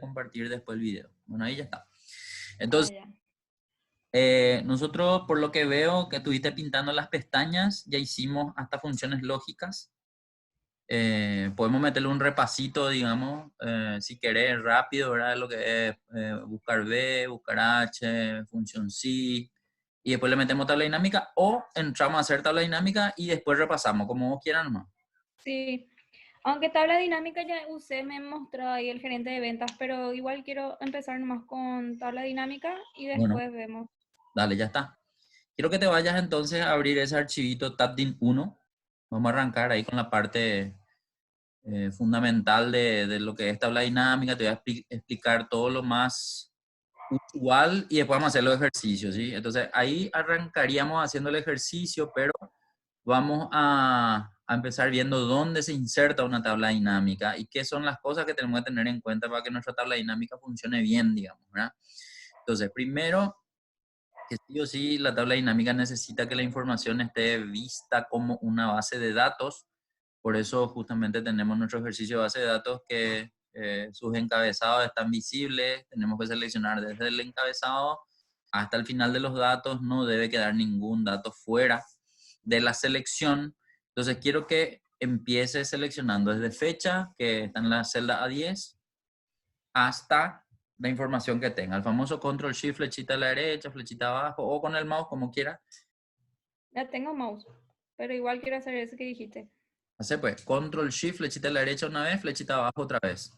compartir después el video. Bueno, ahí ya está. Ah, Entonces, ya. nosotros, por lo que veo que estuviste pintando las pestañas, ya hicimos hasta funciones lógicas. Podemos meterle un repasito, digamos, si querés, rápido, ¿verdad? Lo que es buscar B, buscar H, función C, y después le metemos tabla dinámica, o entramos a hacer tabla dinámica y después repasamos, como vos quieras nomás. Sí. Aunque tabla dinámica ya usé, me mostró ahí el gerente de ventas, pero igual quiero empezar nomás con tabla dinámica y Bueno, después vemos. dale, ya está. Quiero que te vayas entonces a abrir ese archivito tabdin 1. Vamos a arrancar ahí con la parte fundamental de lo que es tabla dinámica. Te voy a explicar todo lo más usual y después vamos a hacer los ejercicios, ¿sí? Entonces ahí arrancaríamos haciendo el ejercicio, pero vamos a empezar viendo dónde se inserta una tabla dinámica y qué son las cosas que tenemos que tener en cuenta para que nuestra tabla dinámica funcione bien, digamos, ¿verdad? Entonces, primero, que sí o sí la tabla dinámica necesita que la información esté vista como una base de datos. Por eso justamente tenemos nuestro ejercicio de base de datos que sus encabezados están visibles. Tenemos que seleccionar desde el encabezado hasta el final de los datos. No debe quedar ningún dato fuera de la selección. Entonces quiero que empiece seleccionando desde fecha, que está en la celda A10, hasta la información que tenga. El famoso control shift, flechita a la derecha, flechita abajo, o con el mouse, como quiera. Ya tengo mouse, pero igual quiero hacer eso que dijiste. Hace pues control shift, flechita a la derecha una vez, flechita abajo otra vez.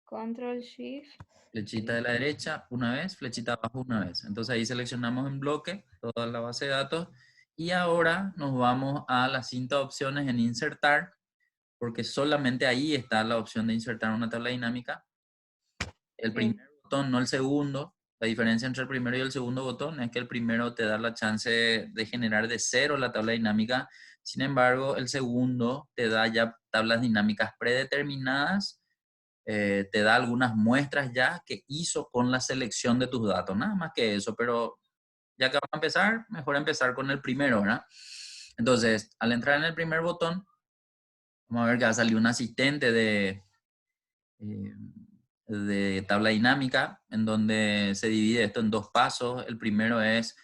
Control Shift. Flechita de la derecha una vez, flechita abajo una vez. Entonces ahí seleccionamos en bloque toda la base de datos y ahora nos vamos a la cinta de opciones en insertar, porque solamente ahí está la opción de insertar una tabla dinámica. El Sí. primer botón, no el segundo. La diferencia entre el primero y el segundo botón es que el primero te da la chance de generar de cero la tabla dinámica. Sin embargo, el segundo te da ya tablas dinámicas predeterminadas, te da algunas muestras ya que hizo con la selección de tus datos. Nada más que eso, pero ya que vamos a empezar, mejor empezar con el primero, ¿verdad? Entonces, al entrar en el primer botón, vamos a ver que va a salir un asistente de tabla dinámica, en donde se divide esto en dos pasos. El primero es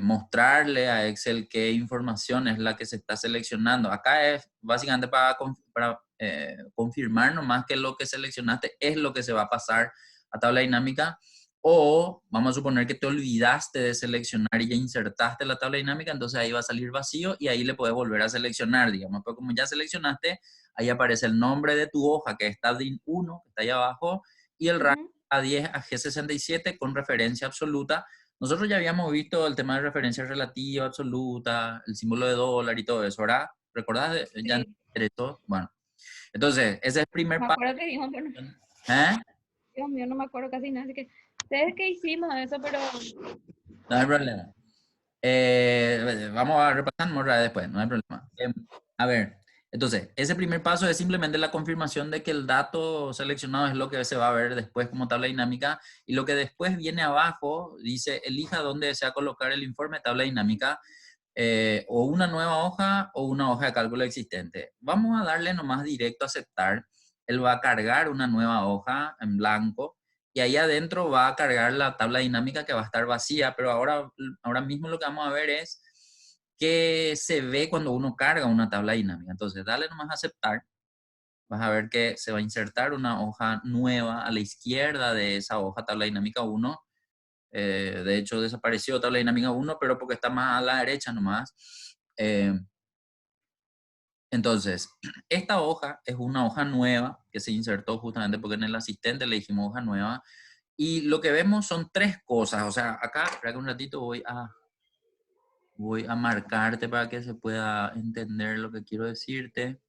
mostrarle a Excel qué información es la que se está seleccionando. Acá es básicamente para confirmar nomás que lo que seleccionaste es lo que se va a pasar a tabla dinámica. O vamos a suponer que te olvidaste de seleccionar y ya insertaste la tabla dinámica, entonces ahí va a salir vacío y ahí le puedes volver a seleccionar, digamos. Pero como ya seleccionaste, ahí aparece el nombre de tu hoja, que está DIN 1, que está ahí abajo, y el rango A10 a G67 con referencia absoluta. Nosotros ya habíamos visto el tema de referencia relativa, absoluta, el símbolo de dólar y todo eso, ¿verdad? ¿Recordás? Ya Sí. esto. Bueno, entonces, ese es el primer Me paso. acuerdo que dijimos, pero ¿Eh? Dios mío, no me acuerdo casi nada. Así que, sé que hicimos eso, pero No hay problema. Vamos a repasar otra vez después, no hay problema. A ver, entonces, ese primer paso es simplemente la confirmación de que el dato seleccionado es lo que se va a ver después como tabla dinámica, y lo que después viene abajo dice elija dónde desea colocar el informe tabla dinámica, o una nueva hoja o una hoja de cálculo existente. Vamos a darle nomás directo a aceptar. Él va a cargar una nueva hoja en blanco y ahí adentro va a cargar la tabla dinámica que va a estar vacía, pero ahora mismo lo que vamos a ver es qué se ve cuando uno carga una tabla dinámica. Entonces, dale nomás a aceptar. Vas a ver que se va a insertar una hoja nueva a la izquierda de esa hoja tabla dinámica 1. De hecho, desapareció tabla dinámica 1, pero porque está más a la derecha nomás. Entonces, esta hoja es una hoja nueva que se insertó justamente porque en el asistente le dijimos hoja nueva. Y lo que vemos son tres cosas. O sea, acá, espera que un ratito voy a marcarte para que se pueda entender lo que quiero decirte.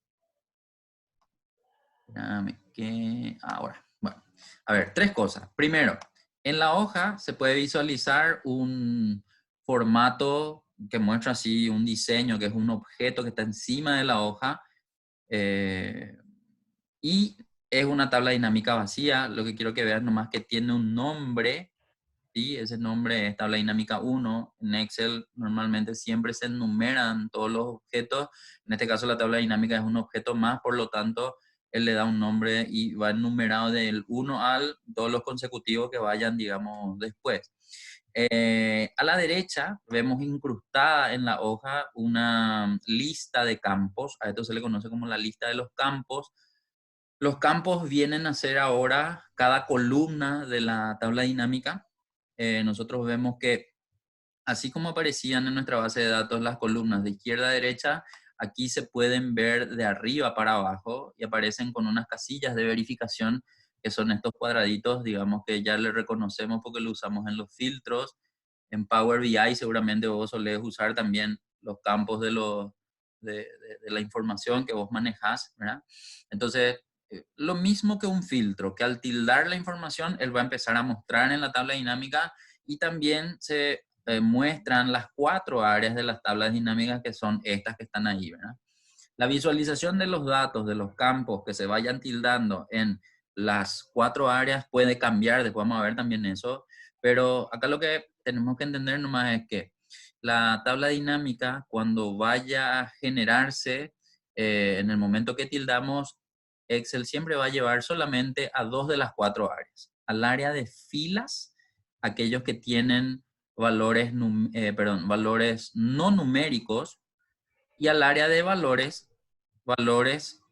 Espérame, que ahora. Bueno, a ver, tres cosas. Primero, en la hoja se puede visualizar un formato que muestra así un diseño, que es un objeto que está encima de la hoja. Y es una tabla dinámica vacía. Lo que quiero que veas nomás que tiene un nombre. ¿Sí? Ese nombre es tabla dinámica 1. En Excel normalmente siempre se enumeran todos los objetos. En este caso la tabla dinámica es un objeto más, por lo tanto él le da un nombre y va enumerado del 1 al todos los consecutivos que vayan, digamos, después. A la derecha vemos incrustada en la hoja una lista de campos. A esto se le conoce como la lista de los campos. Los campos vienen a ser ahora cada columna de la tabla dinámica. Nosotros vemos que así como aparecían en nuestra base de datos las columnas de izquierda a derecha, aquí se pueden ver de arriba para abajo y aparecen con unas casillas de verificación que son estos cuadraditos, digamos que ya le reconocemos porque lo usamos en los filtros. En Power BI seguramente vos solés usar también los campos de la información que vos manejás, ¿verdad? Entonces, lo mismo que un filtro, que al tildar la información, él va a empezar a mostrar en la tabla dinámica y también se muestran las 4 áreas de las tablas dinámicas que son estas que están ahí, ¿verdad? La visualización de los datos, de los campos que se vayan tildando en las 4 áreas puede cambiar, después vamos a ver también eso, pero acá lo que tenemos que entender nomás es que la tabla dinámica, cuando vaya a generarse, en el momento que tildamos, Excel siempre va a llevar solamente a 2 de las 4 áreas. Al área de filas, aquellos que tienen valores, valores no numéricos, y al área de valores, valores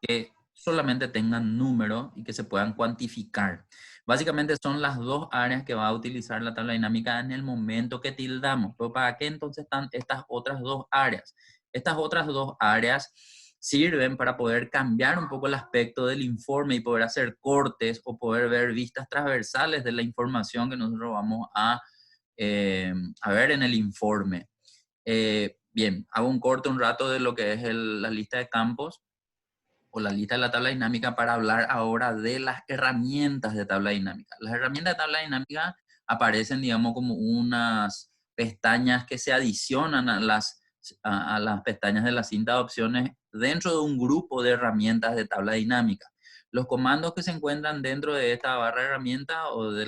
que solamente tengan número y que se puedan cuantificar. Básicamente son las 2 áreas que va a utilizar la tabla dinámica en el momento que tildamos. ¿Pero para qué entonces están estas otras 2 áreas? Estas otras 2 áreas sirven para poder cambiar un poco el aspecto del informe y poder hacer cortes o poder ver vistas transversales de la información que nosotros vamos a ver en el informe. Bien, hago un corte un rato de lo que es la lista de campos o la lista de la tabla dinámica para hablar ahora de las herramientas de tabla dinámica. Las herramientas de tabla dinámica aparecen, digamos, como unas pestañas que se adicionan a las pestañas de la cinta de opciones dentro de un grupo de herramientas de tabla dinámica. Los comandos que se encuentran dentro de esta barra de herramientas o de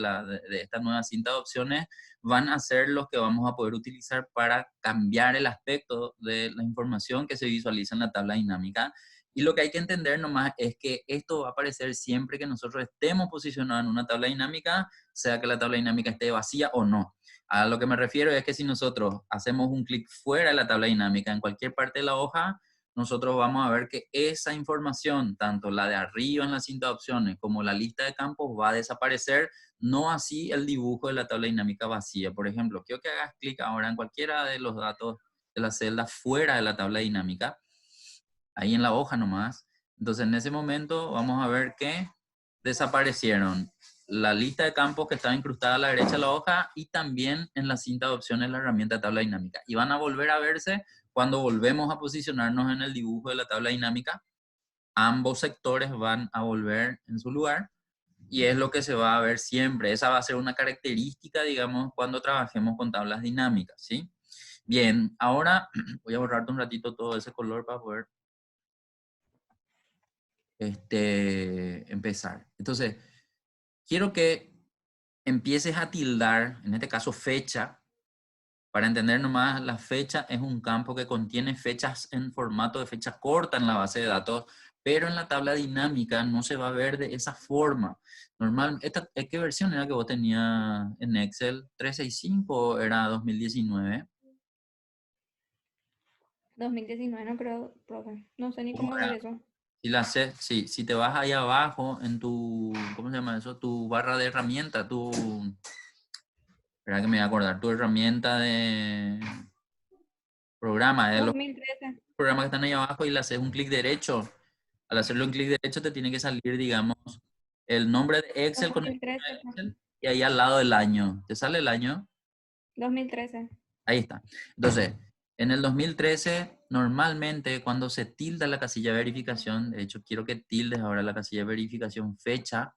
esta nueva cinta de opciones van a ser los que vamos a poder utilizar para cambiar el aspecto de la información que se visualiza en la tabla dinámica. Y lo que hay que entender nomás es que esto va a aparecer siempre que nosotros estemos posicionados en una tabla dinámica, sea que la tabla dinámica esté vacía o no. A lo que me refiero es que si nosotros hacemos un clic fuera de la tabla dinámica en cualquier parte de la hoja, nosotros vamos a ver que esa información, tanto la de arriba en la cinta de opciones como la lista de campos, va a desaparecer, no así el dibujo de la tabla dinámica vacía. Por ejemplo, quiero que hagas clic ahora en cualquiera de los datos de la celda fuera de la tabla dinámica, ahí en la hoja nomás. Entonces en ese momento vamos a ver que desaparecieron la lista de campos que estaba incrustada a la derecha de la hoja y también en la cinta de opciones la herramienta de tabla dinámica. Y van a volver a verse cuando volvemos a posicionarnos en el dibujo de la tabla dinámica. Ambos sectores van a volver en su lugar y es lo que se va a ver siempre. Esa va a ser una característica, digamos, cuando trabajemos con tablas dinámicas, ¿sí? Bien, ahora voy a borrarte un ratito todo ese color para poder empezar. Entonces, quiero que empieces a tildar, en este caso fecha, para entender nomás, la fecha es un campo que contiene fechas en formato de fecha corta en la base de datos, pero en la tabla dinámica no se va a ver de esa forma. Normal, ¿qué versión era que vos tenías en Excel? ¿365 o era 2019? 2019, no creo, profe. No sé ni ¿Cómo cómo ver era? eso. Si te vas ahí abajo en tu, ¿cómo se llama eso? Tu barra de herramienta, espera que me voy a acordar, tu herramienta de programa, de los 2013. programas que están ahí abajo y le haces un clic derecho. Al hacerle un clic derecho te tiene que salir, digamos, el nombre de Excel con el nombre 2013, de profe. Excel y ahí al lado el año. ¿Te sale el año? 2013. Ahí está. Entonces, en el 2013, normalmente cuando se tilda la casilla de verificación, de hecho quiero que tildes ahora la casilla de verificación fecha,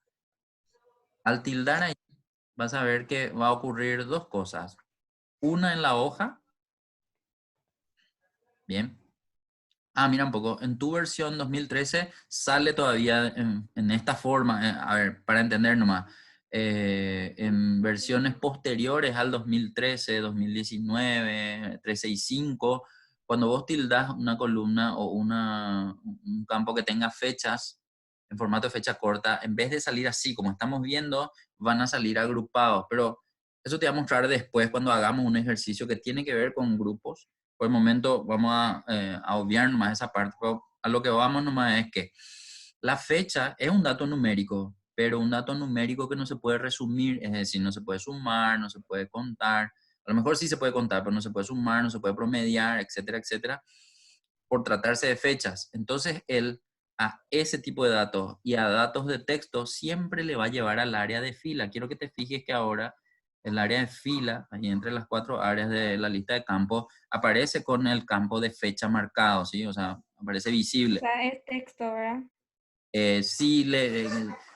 al tildar ahí vas a ver que va a ocurrir dos cosas. Una en la hoja, bien. Ah, mira un poco, en tu versión 2013 sale todavía en esta forma, a ver, para entender nomás, en versiones posteriores al 2013, 2019, 365, cuando vos tildás una columna o un campo que tenga fechas, en formato de fecha corta, en vez de salir así, como estamos viendo, van a salir agrupados. Pero eso te voy a mostrar después cuando hagamos un ejercicio que tiene que ver con grupos. Por el momento vamos a obviar nomás esa parte, pero a lo que vamos nomás es que la fecha es un dato numérico, pero un dato numérico que no se puede resumir, es decir, no se puede sumar, no se puede contar. A lo mejor sí se puede contar, pero no se puede sumar, no se puede promediar, etcétera, etcétera, por tratarse de fechas. Entonces, él a ese tipo de datos y a datos de texto siempre le va a llevar al área de fila. Quiero que te fijes que ahora el área de fila, ahí entre las 4 áreas de la lista de campos, aparece con el campo de fecha marcado, ¿sí? O sea, aparece O visible. sea, es texto, ¿verdad? Sí,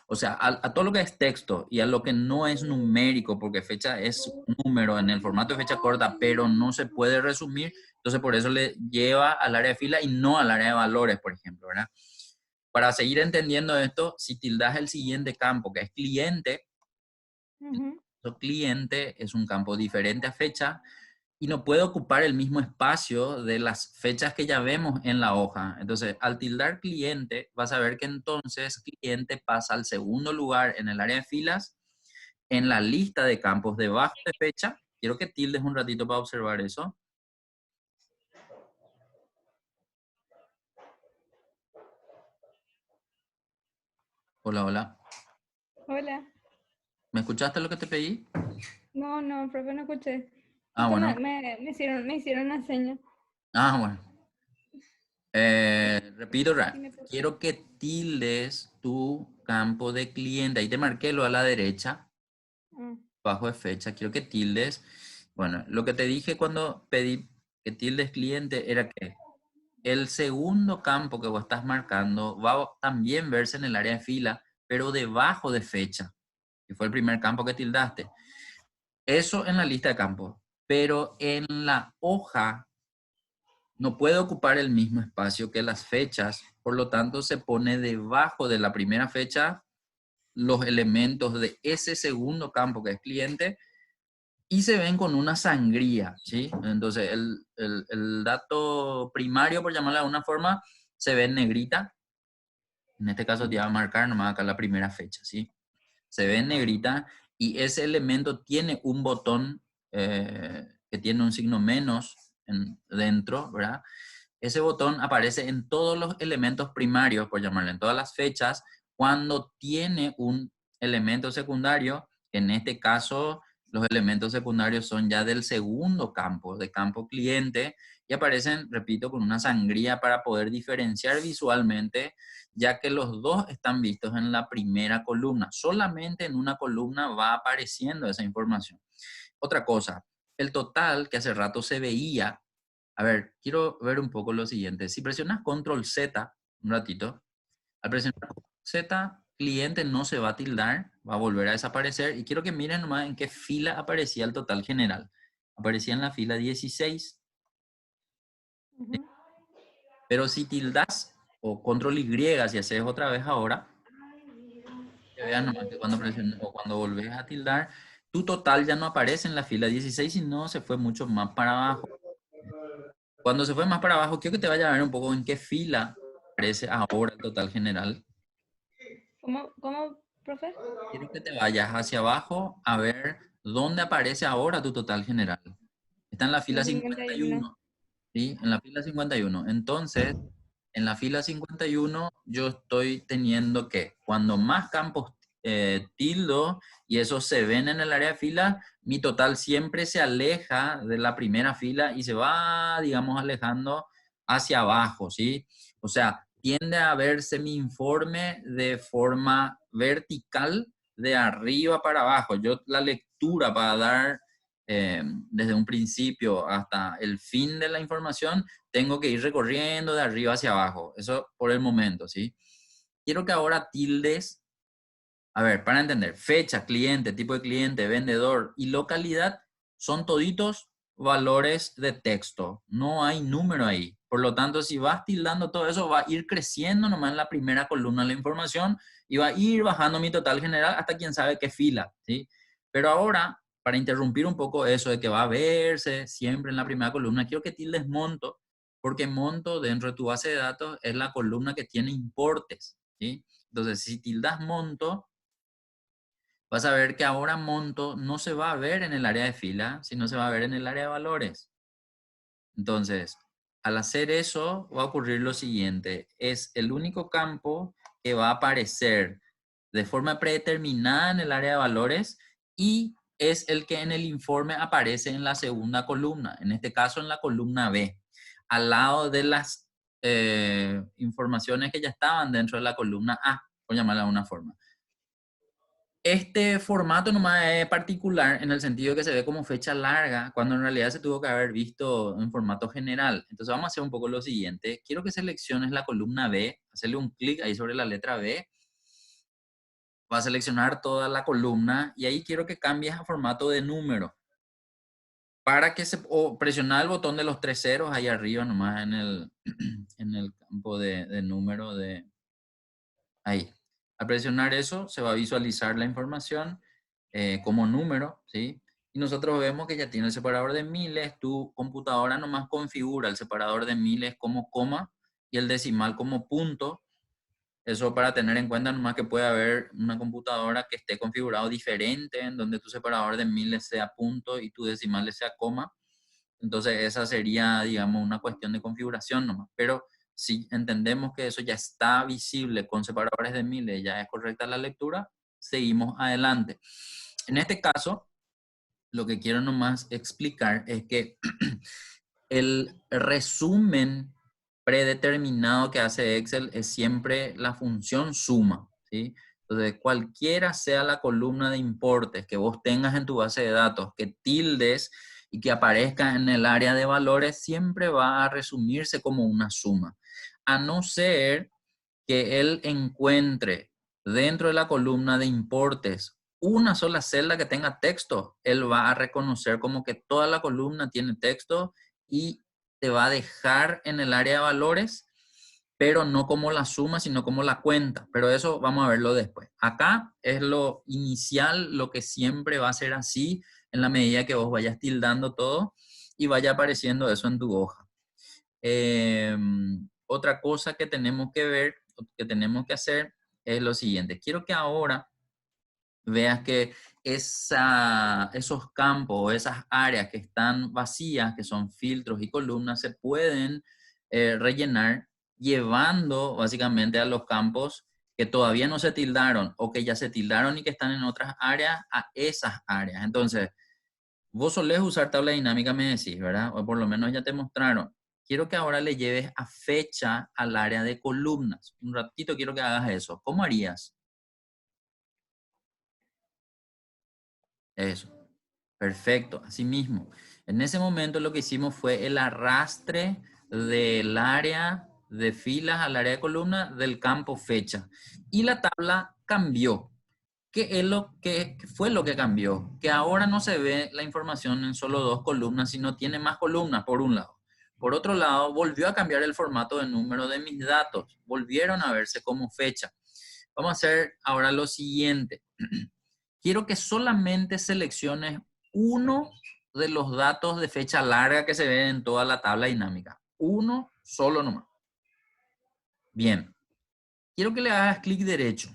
o sea, a todo lo que es texto y a lo que no es numérico, porque fecha es número en el formato de fecha corta, pero no se puede resumir, entonces por eso le lleva al área de fila y no al área de valores, por ejemplo, ¿verdad? Para seguir entendiendo esto, si tildas el siguiente campo, que es cliente, Ujú. cliente es un campo diferente a fecha, y no puede ocupar el mismo espacio de las fechas que ya vemos en la hoja. Entonces, al tildar cliente, vas a ver que entonces cliente pasa al segundo lugar en el área de filas, en la lista de campos debajo de fecha. Quiero que tildes un ratito para observar eso. Hola, hola. Hola. ¿Me escuchaste lo que te pedí? No, no, profe, no escuché. Ah, Justo bueno. me hicieron una seña. Ah, bueno. Repito, Dime, por favor. quiero que tildes tu campo de cliente. Ahí te marqué lo a la derecha. Ah, Bajo de fecha, quiero que tildes. Bueno, lo que te dije cuando pedí que tildes cliente era que el segundo campo que vos estás marcando va a también verse en el área de fila, pero debajo de fecha, que fue el primer campo que tildaste. Eso en la lista de campos, pero en la hoja no puede ocupar el mismo espacio que las fechas, por lo tanto se pone debajo de la primera fecha los elementos de ese segundo campo que es cliente y se ven con una sangría, ¿sí? Entonces, el dato primario, por llamarlo de alguna forma, se ve en negrita. En este caso te voy a marcar nomás acá la primera fecha, ¿sí? Se ve en negrita y ese elemento tiene un botón que tiene un signo menos dentro, ¿verdad? Ese botón aparece en todos los elementos primarios, por llamarlo, en todas las fechas, cuando tiene un elemento secundario, que en este caso los elementos secundarios son ya del segundo campo, de campo cliente, y aparecen, repito, con una sangría para poder diferenciar visualmente, ya que los dos están vistos en la primera columna. Solamente en una columna va apareciendo esa información. Otra cosa, el total que hace rato se veía. A ver, quiero ver un poco lo siguiente. Si presionas control Z un ratito, al presionar control Z, cliente no se va a tildar, va a volver a desaparecer. Y quiero que miren nomás en qué fila aparecía el total general. Aparecía en la fila 16. ujú. Pero si tildas o control Y, si haces otra vez ahora, que vean nomás que cuando presionas o cuando volvés a tildar, tu total ya no aparece en la fila 16, sino se fue mucho más para abajo. Cuando se fue más para abajo, quiero que te vaya a ver un poco en qué fila aparece ahora el total general. ¿Cómo, profe? Quiero que te vayas hacia abajo a ver dónde aparece ahora tu total general. Está en la En fila 51. 51, ¿sí? En la fila 51. Entonces, en la fila 51 yo estoy teniendo que cuando más campos tildo y esos se ven en el área de fila, mi total siempre se aleja de la primera fila y se va, digamos, alejando hacia abajo, ¿sí? O sea, tiende a verse mi informe de forma vertical de arriba para abajo. Yo la lectura para dar desde un principio hasta el fin de la información, tengo que ir recorriendo de arriba hacia abajo. Eso por el momento, ¿sí? Quiero que ahora tildes, a ver, para entender, fecha, cliente, tipo de cliente, vendedor y localidad son toditos valores de texto. No hay número ahí. Por lo tanto, si vas tildando todo eso, va a ir creciendo nomás en la primera columna de la información y va a ir bajando mi total general hasta quién sabe qué fila, ¿sí? Pero ahora, para interrumpir un poco eso de que va a verse siempre en la primera columna, quiero que tildes monto Porque monto dentro de tu base de datos es la columna que tiene importes, ¿sí? Entonces, si tildas monto, vas a ver que ahora monto no se va a ver en el área de fila, sino se va a ver en el área de valores. Entonces, al hacer eso, va a ocurrir lo siguiente. Es el único campo que va a aparecer de forma predeterminada en el área de valores y es el que en el informe aparece en la segunda columna, en este caso en la columna B, al lado de las informaciones que ya estaban dentro de la columna A, por llamarla de una forma. Este formato nomás es particular en el sentido de que se ve como fecha larga, cuando en realidad se tuvo que haber visto en formato general. Entonces vamos a hacer un poco lo siguiente. Quiero que selecciones la columna B, hacerle un clic ahí sobre la letra B. Va a seleccionar toda la columna y ahí quiero que cambies a formato de número. Para que o presionar el botón de los 3 ceros ahí arriba nomás en el campo de número de ahí. Al presionar eso, se va a visualizar la información como número, ¿sí? Y nosotros vemos que ya tiene el separador de miles. Tu computadora nomás configura el separador de miles como coma y el decimal como punto. Eso para tener en cuenta nomás que puede haber una computadora que esté configurado diferente, en donde tu separador de miles sea punto y tu decimal sea coma. Entonces esa sería, digamos, una cuestión de configuración nomás. Pero si entendemos que eso ya está visible con separadores de miles, ya es correcta la lectura, seguimos adelante. En este caso, lo que quiero nomás explicar es que el resumen predeterminado que hace Excel es siempre la función suma, ¿sí? Entonces, cualquiera sea la columna de importes que vos tengas en tu base de datos, que tildes y que aparezca en el área de valores, siempre va a resumirse como una suma. A no ser que él encuentre dentro de la columna de importes una sola celda que tenga texto, él va a reconocer como que toda la columna tiene texto y te va a dejar en el área de valores, pero no como la suma, sino como la cuenta. Pero eso vamos a verlo después. Acá es lo inicial, lo que siempre va a ser así en la medida que vos vayas tildando todo y vaya apareciendo eso en tu hoja. Otra cosa que tenemos que ver, que tenemos que hacer es lo siguiente. Quiero que ahora veas que esos campos o esas áreas que están vacías, que son filtros y columnas, se pueden rellenar llevando básicamente a los campos que todavía no se tildaron o que ya se tildaron y que están en otras áreas a esas áreas. Entonces, vos solés usar tabla dinámica, me decís, ¿verdad? O por lo menos ya te mostraron. Quiero que ahora le lleves a fecha al área de columnas. Un ratito quiero que hagas eso. ¿Cómo harías? Eso. Perfecto, así mismo. En ese momento lo que hicimos fue el arrastre del área de filas al área de columna del campo fecha. Y la tabla cambió. ¿Qué es qué fue lo que cambió? Que ahora no se ve la información en solo dos columnas, sino tiene más columnas por un lado. Por otro lado, volvió a cambiar el formato de número de mis datos. Volvieron a verse como fecha. Vamos a hacer ahora lo siguiente. Quiero que solamente selecciones uno de los datos de fecha larga que se ven en toda la tabla dinámica. Uno solo nomás. Bien. Quiero que le hagas clic derecho.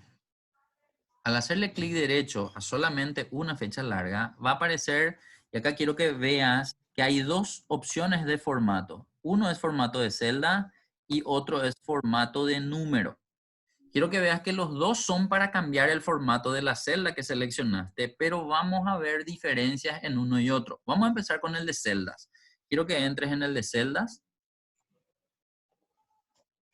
Al hacerle clic derecho a solamente una fecha larga, va a aparecer, y acá quiero que veas que hay dos opciones de formato. Uno es formato de celda y otro es formato de número. Quiero que veas que los dos son para cambiar el formato de la celda que seleccionaste, pero vamos a ver diferencias en uno y otro. Vamos a empezar con el de celdas. Quiero que entres en el de celdas.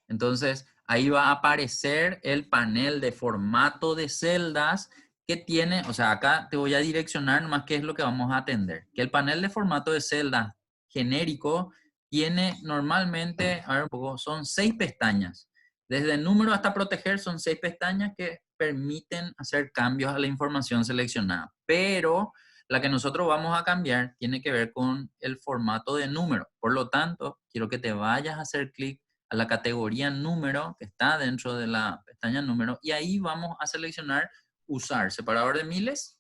Entonces, ahí va a aparecer el panel de formato de celdas que tiene, o sea, acá te voy a direccionar nomás qué es lo que vamos a atender. Que el panel de formato de celdas genérico tiene normalmente, a ver un poco, son 6 pestañas. Desde número hasta proteger son 6 pestañas que permiten hacer cambios a la información seleccionada. Pero la que nosotros vamos a cambiar tiene que ver con el formato de número. Por lo tanto, quiero que te vayas a hacer clic a la categoría número que está dentro de la pestaña número y ahí vamos a seleccionar usar separador de miles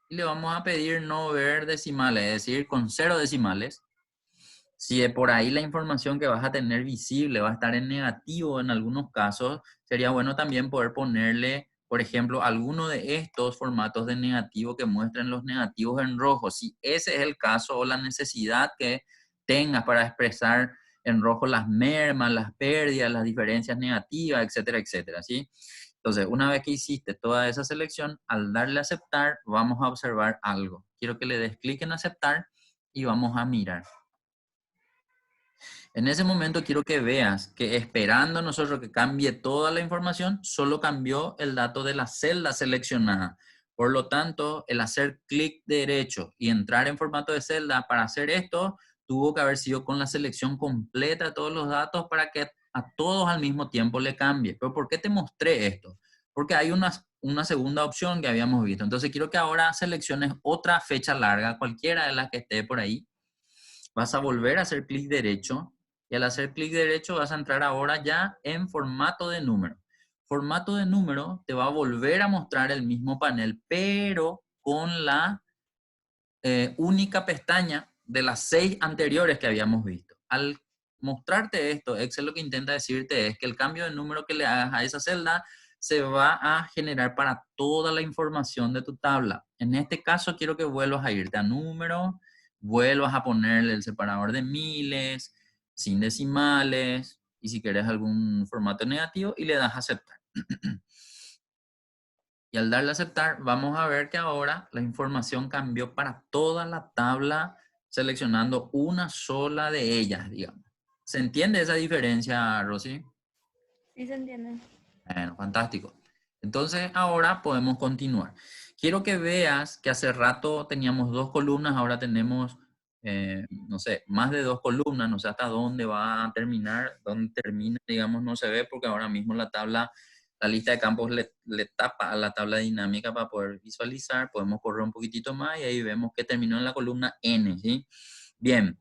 y le vamos a pedir no ver decimales, es decir, con 0 decimales. Si de por ahí la información que vas a tener visible va a estar en negativo en algunos casos, sería bueno también poder ponerle, por ejemplo, alguno de estos formatos de negativo que muestren los negativos en rojo. Si ese es el caso o la necesidad que tengas para expresar en rojo las mermas, las pérdidas, las diferencias negativas, etcétera, etcétera, ¿sí? Entonces, una vez que hiciste toda esa selección, al darle a aceptar, vamos a observar algo. Quiero que le des clic en aceptar y vamos a mirar. En ese momento quiero que veas que esperando nosotros que cambie toda la información, solo cambió el dato de la celda seleccionada. Por lo tanto, el hacer clic derecho y entrar en formato de celda para hacer esto, tuvo que haber sido con la selección completa de todos los datos para que a todos al mismo tiempo le cambie. ¿Pero por qué te mostré esto? Porque hay una segunda opción que habíamos visto. Entonces quiero que ahora selecciones otra fecha larga, cualquiera de las que esté por ahí. Vas a volver a hacer clic derecho y al hacer clic derecho vas a entrar ahora ya en formato de número. Formato de número te va a volver a mostrar el mismo panel, pero con la única pestaña de las 6 anteriores que habíamos visto. Al mostrarte esto, Excel lo que intenta decirte es que el cambio de número que le hagas a esa celda se va a generar para toda la información de tu tabla. En este caso quiero que vuelvas a irte a número, vuelvas a ponerle el separador de miles, sin decimales, y si quieres algún formato negativo, y le das a aceptar. Y al darle a aceptar, vamos a ver que ahora la información cambió para toda la tabla, seleccionando una sola de ellas, digamos. ¿Se entiende esa diferencia, Rosy? Sí, se entiende. Bueno, fantástico. Entonces ahora podemos continuar. Quiero que veas que hace rato teníamos 2 columnas, ahora tenemos, no sé, más de 2 columnas, no sé hasta dónde va a terminar, dónde termina, digamos, no se ve porque ahora mismo la tabla, la lista de campos le tapa a la tabla dinámica para poder visualizar. Podemos correr un poquitito más y ahí vemos que terminó en la columna N, ¿sí? Bien,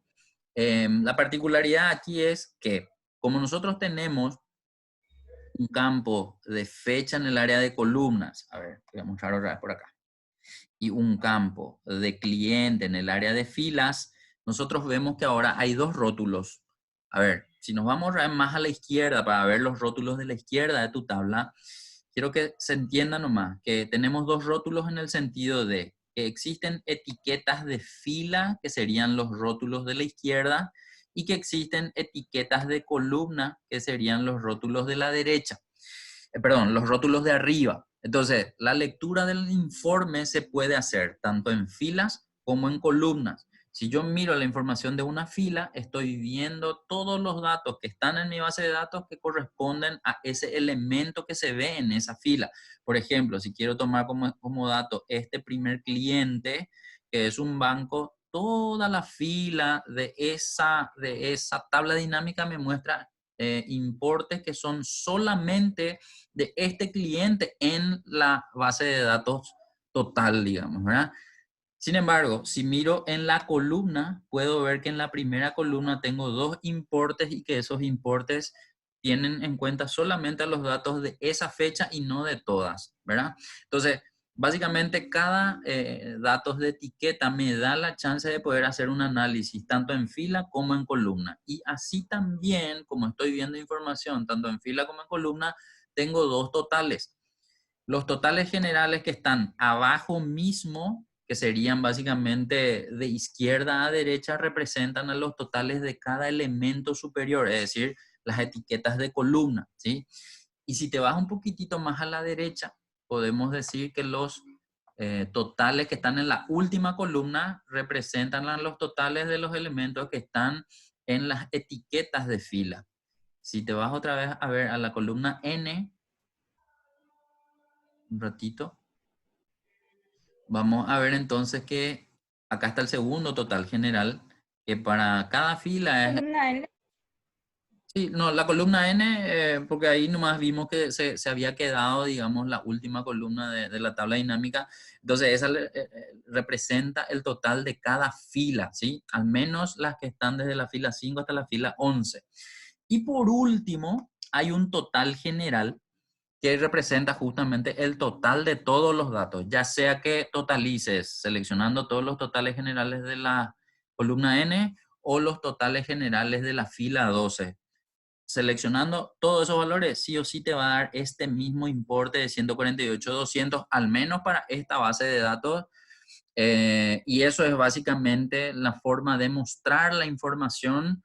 la particularidad aquí es que como nosotros tenemos un campo de fecha en el área de columnas, a ver, voy a mostrar otra vez por acá, y un campo de cliente en el área de filas, nosotros vemos que ahora hay 2 rótulos. A ver, si nos vamos más a la izquierda para ver los rótulos de la izquierda de tu tabla, quiero que se entienda nomás que tenemos 2 rótulos en el sentido de que existen etiquetas de fila, que serían los rótulos de la izquierda, y que existen etiquetas de columna, que serían los rótulos de la derecha. Perdón, los rótulos de arriba. Entonces, la lectura del informe se puede hacer tanto en filas como en columnas. Si yo miro la información de una fila, estoy viendo todos los datos que están en mi base de datos que corresponden a ese elemento que se ve en esa fila. Por ejemplo, si quiero tomar como dato este primer cliente, que es un banco, toda la fila de esa tabla dinámica me muestra importes que son solamente de este cliente en la base de datos total, digamos, ¿verdad? Sin embargo, si miro en la columna, puedo ver que en la primera columna tengo 2 importes y que esos importes tienen en cuenta solamente los datos de esa fecha y no de todas, ¿verdad? Entonces, básicamente cada datos de etiqueta me da la chance de poder hacer un análisis tanto en fila como en columna. Y así también, como estoy viendo información tanto en fila como en columna, tengo 2 totales. Los totales generales que están abajo mismo, que serían básicamente de izquierda a derecha, representan a los totales de cada elemento superior, es decir, las etiquetas de columna, ¿sí? Y si te vas un poquitito más a la derecha, podemos decir que los totales que están en la última columna representan a los totales de los elementos que están en las etiquetas de fila. Si te vas otra vez a ver a la columna N, un ratito, vamos a ver entonces que acá está el segundo total general, que para cada fila es... Columna N. Sí, no, la columna N, porque ahí nomás vimos que se había quedado, digamos, la última columna de la tabla dinámica. Entonces, esa representa el total de cada fila, ¿sí? Al menos las que están desde la fila 5 hasta la fila 11. Y por último, hay un total general que representa justamente el total de todos los datos, ya sea que totalices seleccionando todos los totales generales de la columna N o los totales generales de la fila 12. Seleccionando todos esos valores, sí o sí te va a dar este mismo importe de 148.200, al menos para esta base de datos. Y eso es básicamente la forma de mostrar la información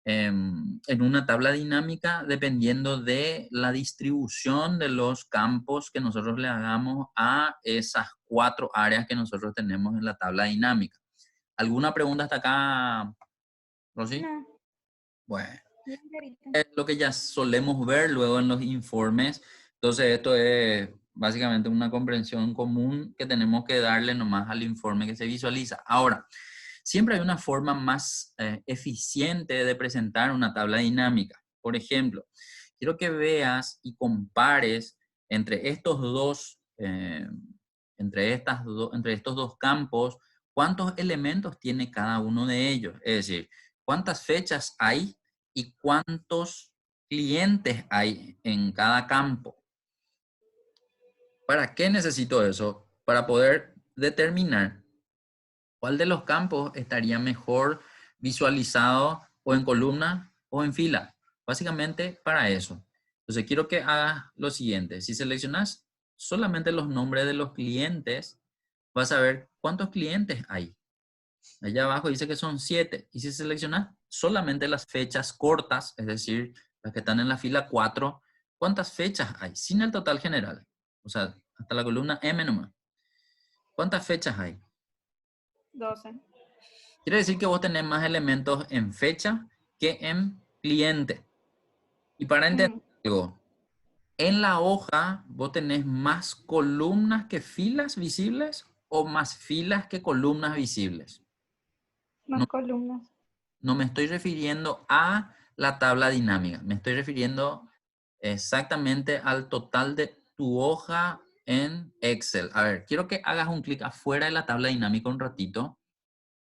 en una tabla dinámica dependiendo de la distribución de los campos que nosotros le hagamos a esas 4 áreas que nosotros tenemos en la tabla dinámica. ¿Alguna pregunta hasta acá, Rosy? No, Bueno, bien clarito. es lo que ya solemos ver luego en los informes. Entonces, esto es básicamente una comprensión común que tenemos que darle nomás al informe que se visualiza. Ahora, siempre hay una forma más eficiente de presentar una tabla dinámica. Por ejemplo, quiero que veas y compares entre estos dos, entre estos dos campos, cuántos elementos tiene cada uno de ellos. Es decir, cuántas fechas hay y cuántos clientes hay en cada campo. ¿Para qué necesito eso? Para poder determinar cuál de los campos estaría mejor visualizado o en columna o en fila. Básicamente para eso. Entonces quiero que hagas lo siguiente. Si seleccionas solamente los nombres de los clientes, vas a ver cuántos clientes hay. Allá abajo dice que son 7. Y si seleccionas solamente las fechas cortas, es decir, las que están en la fila 4, ¿cuántas fechas hay? Sin el total general. O sea, hasta la columna M nomás. ¿Cuántas fechas hay? 12. Quiere decir que vos tenés más elementos en fecha que en cliente. Y para entender Mm, algo, en la hoja vos tenés más columnas que filas visibles o más filas que columnas visibles. más No, columnas. no me estoy refiriendo a la tabla dinámica, me estoy refiriendo exactamente al total de tu hoja en Excel. A ver, quiero que hagas un clic afuera de la tabla dinámica un ratito,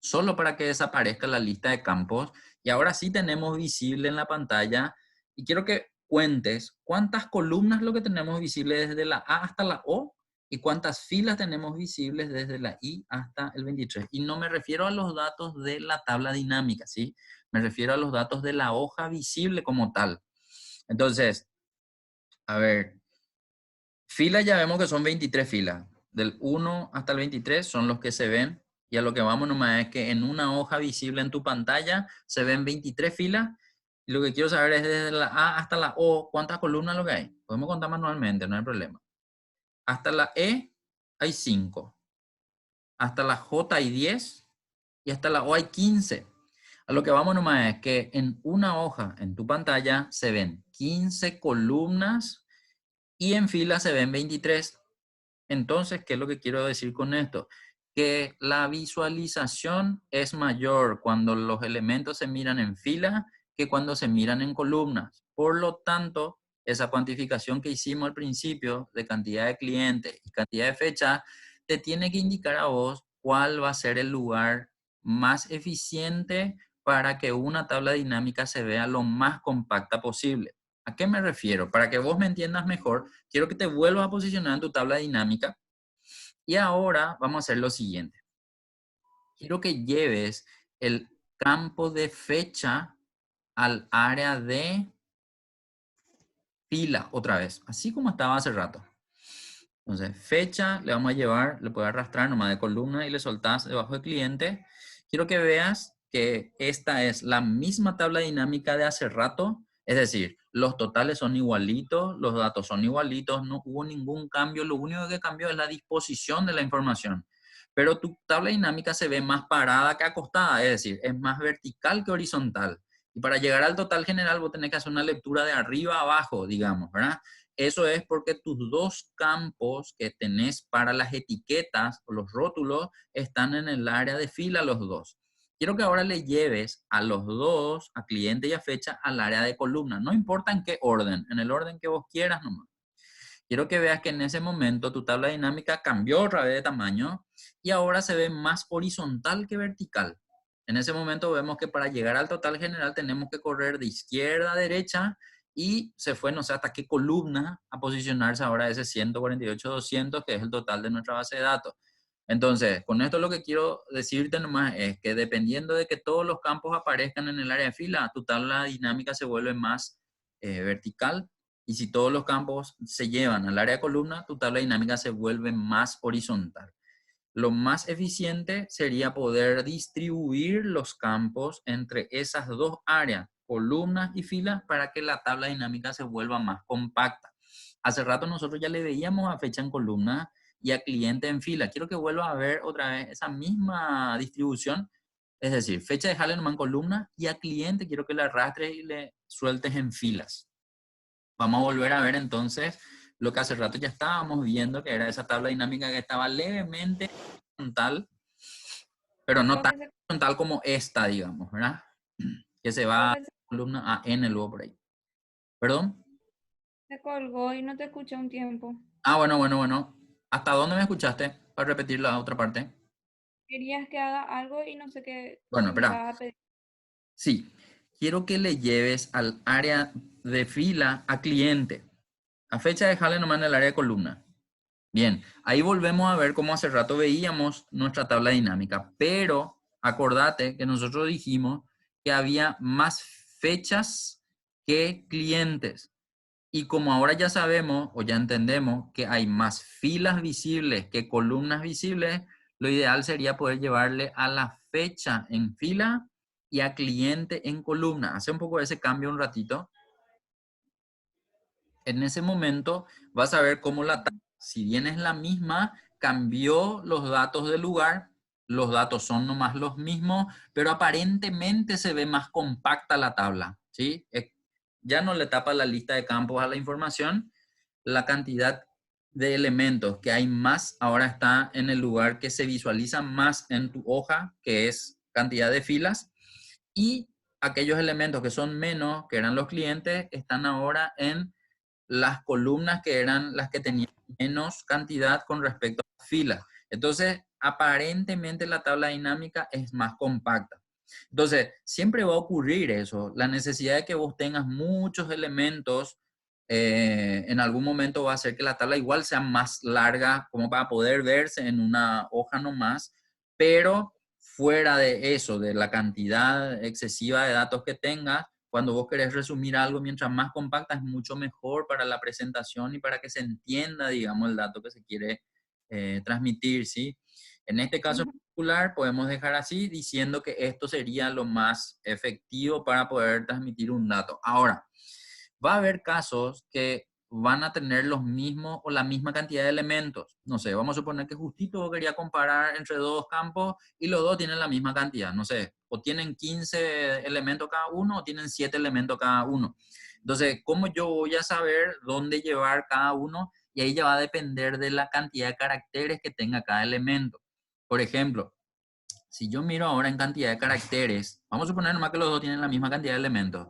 solo para que desaparezca la lista de campos. Y ahora sí tenemos visible en la pantalla. Y quiero que cuentes cuántas columnas lo que tenemos visible desde la A hasta la O y cuántas filas tenemos visibles desde la I hasta el 23. Y no me refiero a los datos de la tabla dinámica, ¿sí? Me refiero a los datos de la hoja visible como tal. Entonces, a ver, filas ya vemos que son 23 filas. Del 1 hasta el 23 son los que se ven. Y a lo que vamos nomás es que en una hoja visible en tu pantalla se ven 23 filas. Y lo que quiero saber es desde la A hasta la O, ¿cuántas columnas lo que hay? Podemos contar manualmente, no hay problema. Hasta la E hay 5. Hasta la J hay 10. Y hasta la O hay 15. A lo que vamos nomás es que en una hoja en tu pantalla se ven 15 columnas y en fila se ven 23. Entonces, ¿qué es lo que quiero decir con esto? Que la visualización es mayor cuando los elementos se miran en fila que cuando se miran en columnas. Por lo tanto, esa cuantificación que hicimos al principio de cantidad de clientes y cantidad de fechas, te tiene que indicar a vos cuál va a ser el lugar más eficiente para que una tabla dinámica se vea lo más compacta posible. ¿A qué me refiero? Para que vos me entiendas mejor, quiero que te vuelvas a posicionar en tu tabla dinámica. Y ahora vamos a hacer lo siguiente. Quiero que lleves el campo de fecha al área de fila otra vez, así como estaba hace rato. Entonces, fecha le vamos a llevar, le puedes arrastrar nomás de columna y le soltás debajo de cliente. Quiero que veas que esta es la misma tabla dinámica de hace rato, es decir, los totales son igualitos, los datos son igualitos, no hubo ningún cambio, lo único que cambió es la disposición de la información. Pero tu tabla dinámica se ve más parada que acostada, es decir, es más vertical que horizontal. Y para llegar al total general vos tenés que hacer una lectura de arriba a abajo, digamos, ¿verdad? Eso es porque tus dos campos que tenés para las etiquetas o los rótulos están en el área de fila los dos. Quiero que ahora le lleves a los dos, a cliente y a fecha, al área de columna. No importa en qué orden, en el orden que vos quieras nomás. Quiero que veas que en ese momento tu tabla dinámica cambió otra vez de tamaño y ahora se ve más horizontal que vertical. En ese momento vemos que para llegar al total general tenemos que correr de izquierda a derecha y se fue no sé hasta qué columna a posicionarse ahora ese 148.200 que es el total de nuestra base de datos. Entonces, con esto lo que quiero decirte nomás es que dependiendo de que todos los campos aparezcan en el área de fila, tu tabla dinámica se vuelve más vertical. Y si todos los campos se llevan al área de columna, tu tabla dinámica se vuelve más horizontal. Lo más eficiente sería poder distribuir los campos entre esas dos áreas, columnas y filas, para que la tabla dinámica se vuelva más compacta. Hace rato nosotros ya le veíamos a fecha en columna y a cliente en fila. Quiero que vuelva a ver otra vez esa misma distribución, es decir, fecha dejarle nomás en columna y a cliente quiero que le arrastres y le sueltes en filas. Vamos a volver a ver entonces lo que hace rato ya estábamos viendo, que era esa tabla dinámica que estaba levemente horizontal, pero no tan horizontal como esta, digamos, ¿verdad? Que se va a columna a N luego por ahí. ¿Perdón? Se colgó y no te escuché un tiempo. Ah, bueno. ¿Hasta dónde me escuchaste? Para repetir la otra parte. Querías que haga algo y no sé qué Bueno, me espera. ibas a pedir. Sí, quiero que le lleves al área de fila a cliente. A fecha dejarle nomás en el área de columna. Bien, ahí volvemos a ver cómo hace rato veíamos nuestra tabla dinámica, pero acordate que nosotros dijimos que había más fechas que clientes. Y como ahora ya sabemos o ya entendemos que hay más filas visibles que columnas visibles, lo ideal sería poder llevarle a la fecha en fila y a cliente en columna. Hace un poco ese cambio un ratito. En ese momento vas a ver cómo la tabla, si bien es la misma, cambió los datos del lugar. Los datos son nomás los mismos, pero aparentemente se ve más compacta la tabla, ¿sí? Ya no le tapa la lista de campos a la información. La cantidad de elementos que hay más ahora está en el lugar que se visualiza más en tu hoja, que es cantidad de filas. Y aquellos elementos que son menos, que eran los clientes, están ahora en las columnas que eran las que tenían menos cantidad con respecto a las filas. Entonces, aparentemente la tabla dinámica es más compacta. Entonces, siempre va a ocurrir eso, la necesidad de que vos tengas muchos elementos, en algún momento va a hacer que la tabla igual sea más larga, como para poder verse en una hoja nomás, pero fuera de eso, de la cantidad excesiva de datos que tengas, cuando vos querés resumir algo, mientras más compacta es mucho mejor para la presentación y para que se entienda, digamos, el dato que se quiere transmitir, ¿sí? En este caso en particular, podemos dejar así, diciendo que esto sería lo más efectivo para poder transmitir un dato. Ahora, va a haber casos que van a tener los mismos o la misma cantidad de elementos. No sé, vamos a suponer que justito quería comparar entre dos campos y los dos tienen la misma cantidad. No sé, o tienen 15 elementos cada uno o tienen 7 elementos cada uno. Entonces, ¿cómo yo voy a saber dónde llevar cada uno? Y ahí ya va a depender de la cantidad de caracteres que tenga cada elemento. Por ejemplo, si yo miro ahora en cantidad de caracteres, vamos a suponer nomás que los dos tienen la misma cantidad de elementos,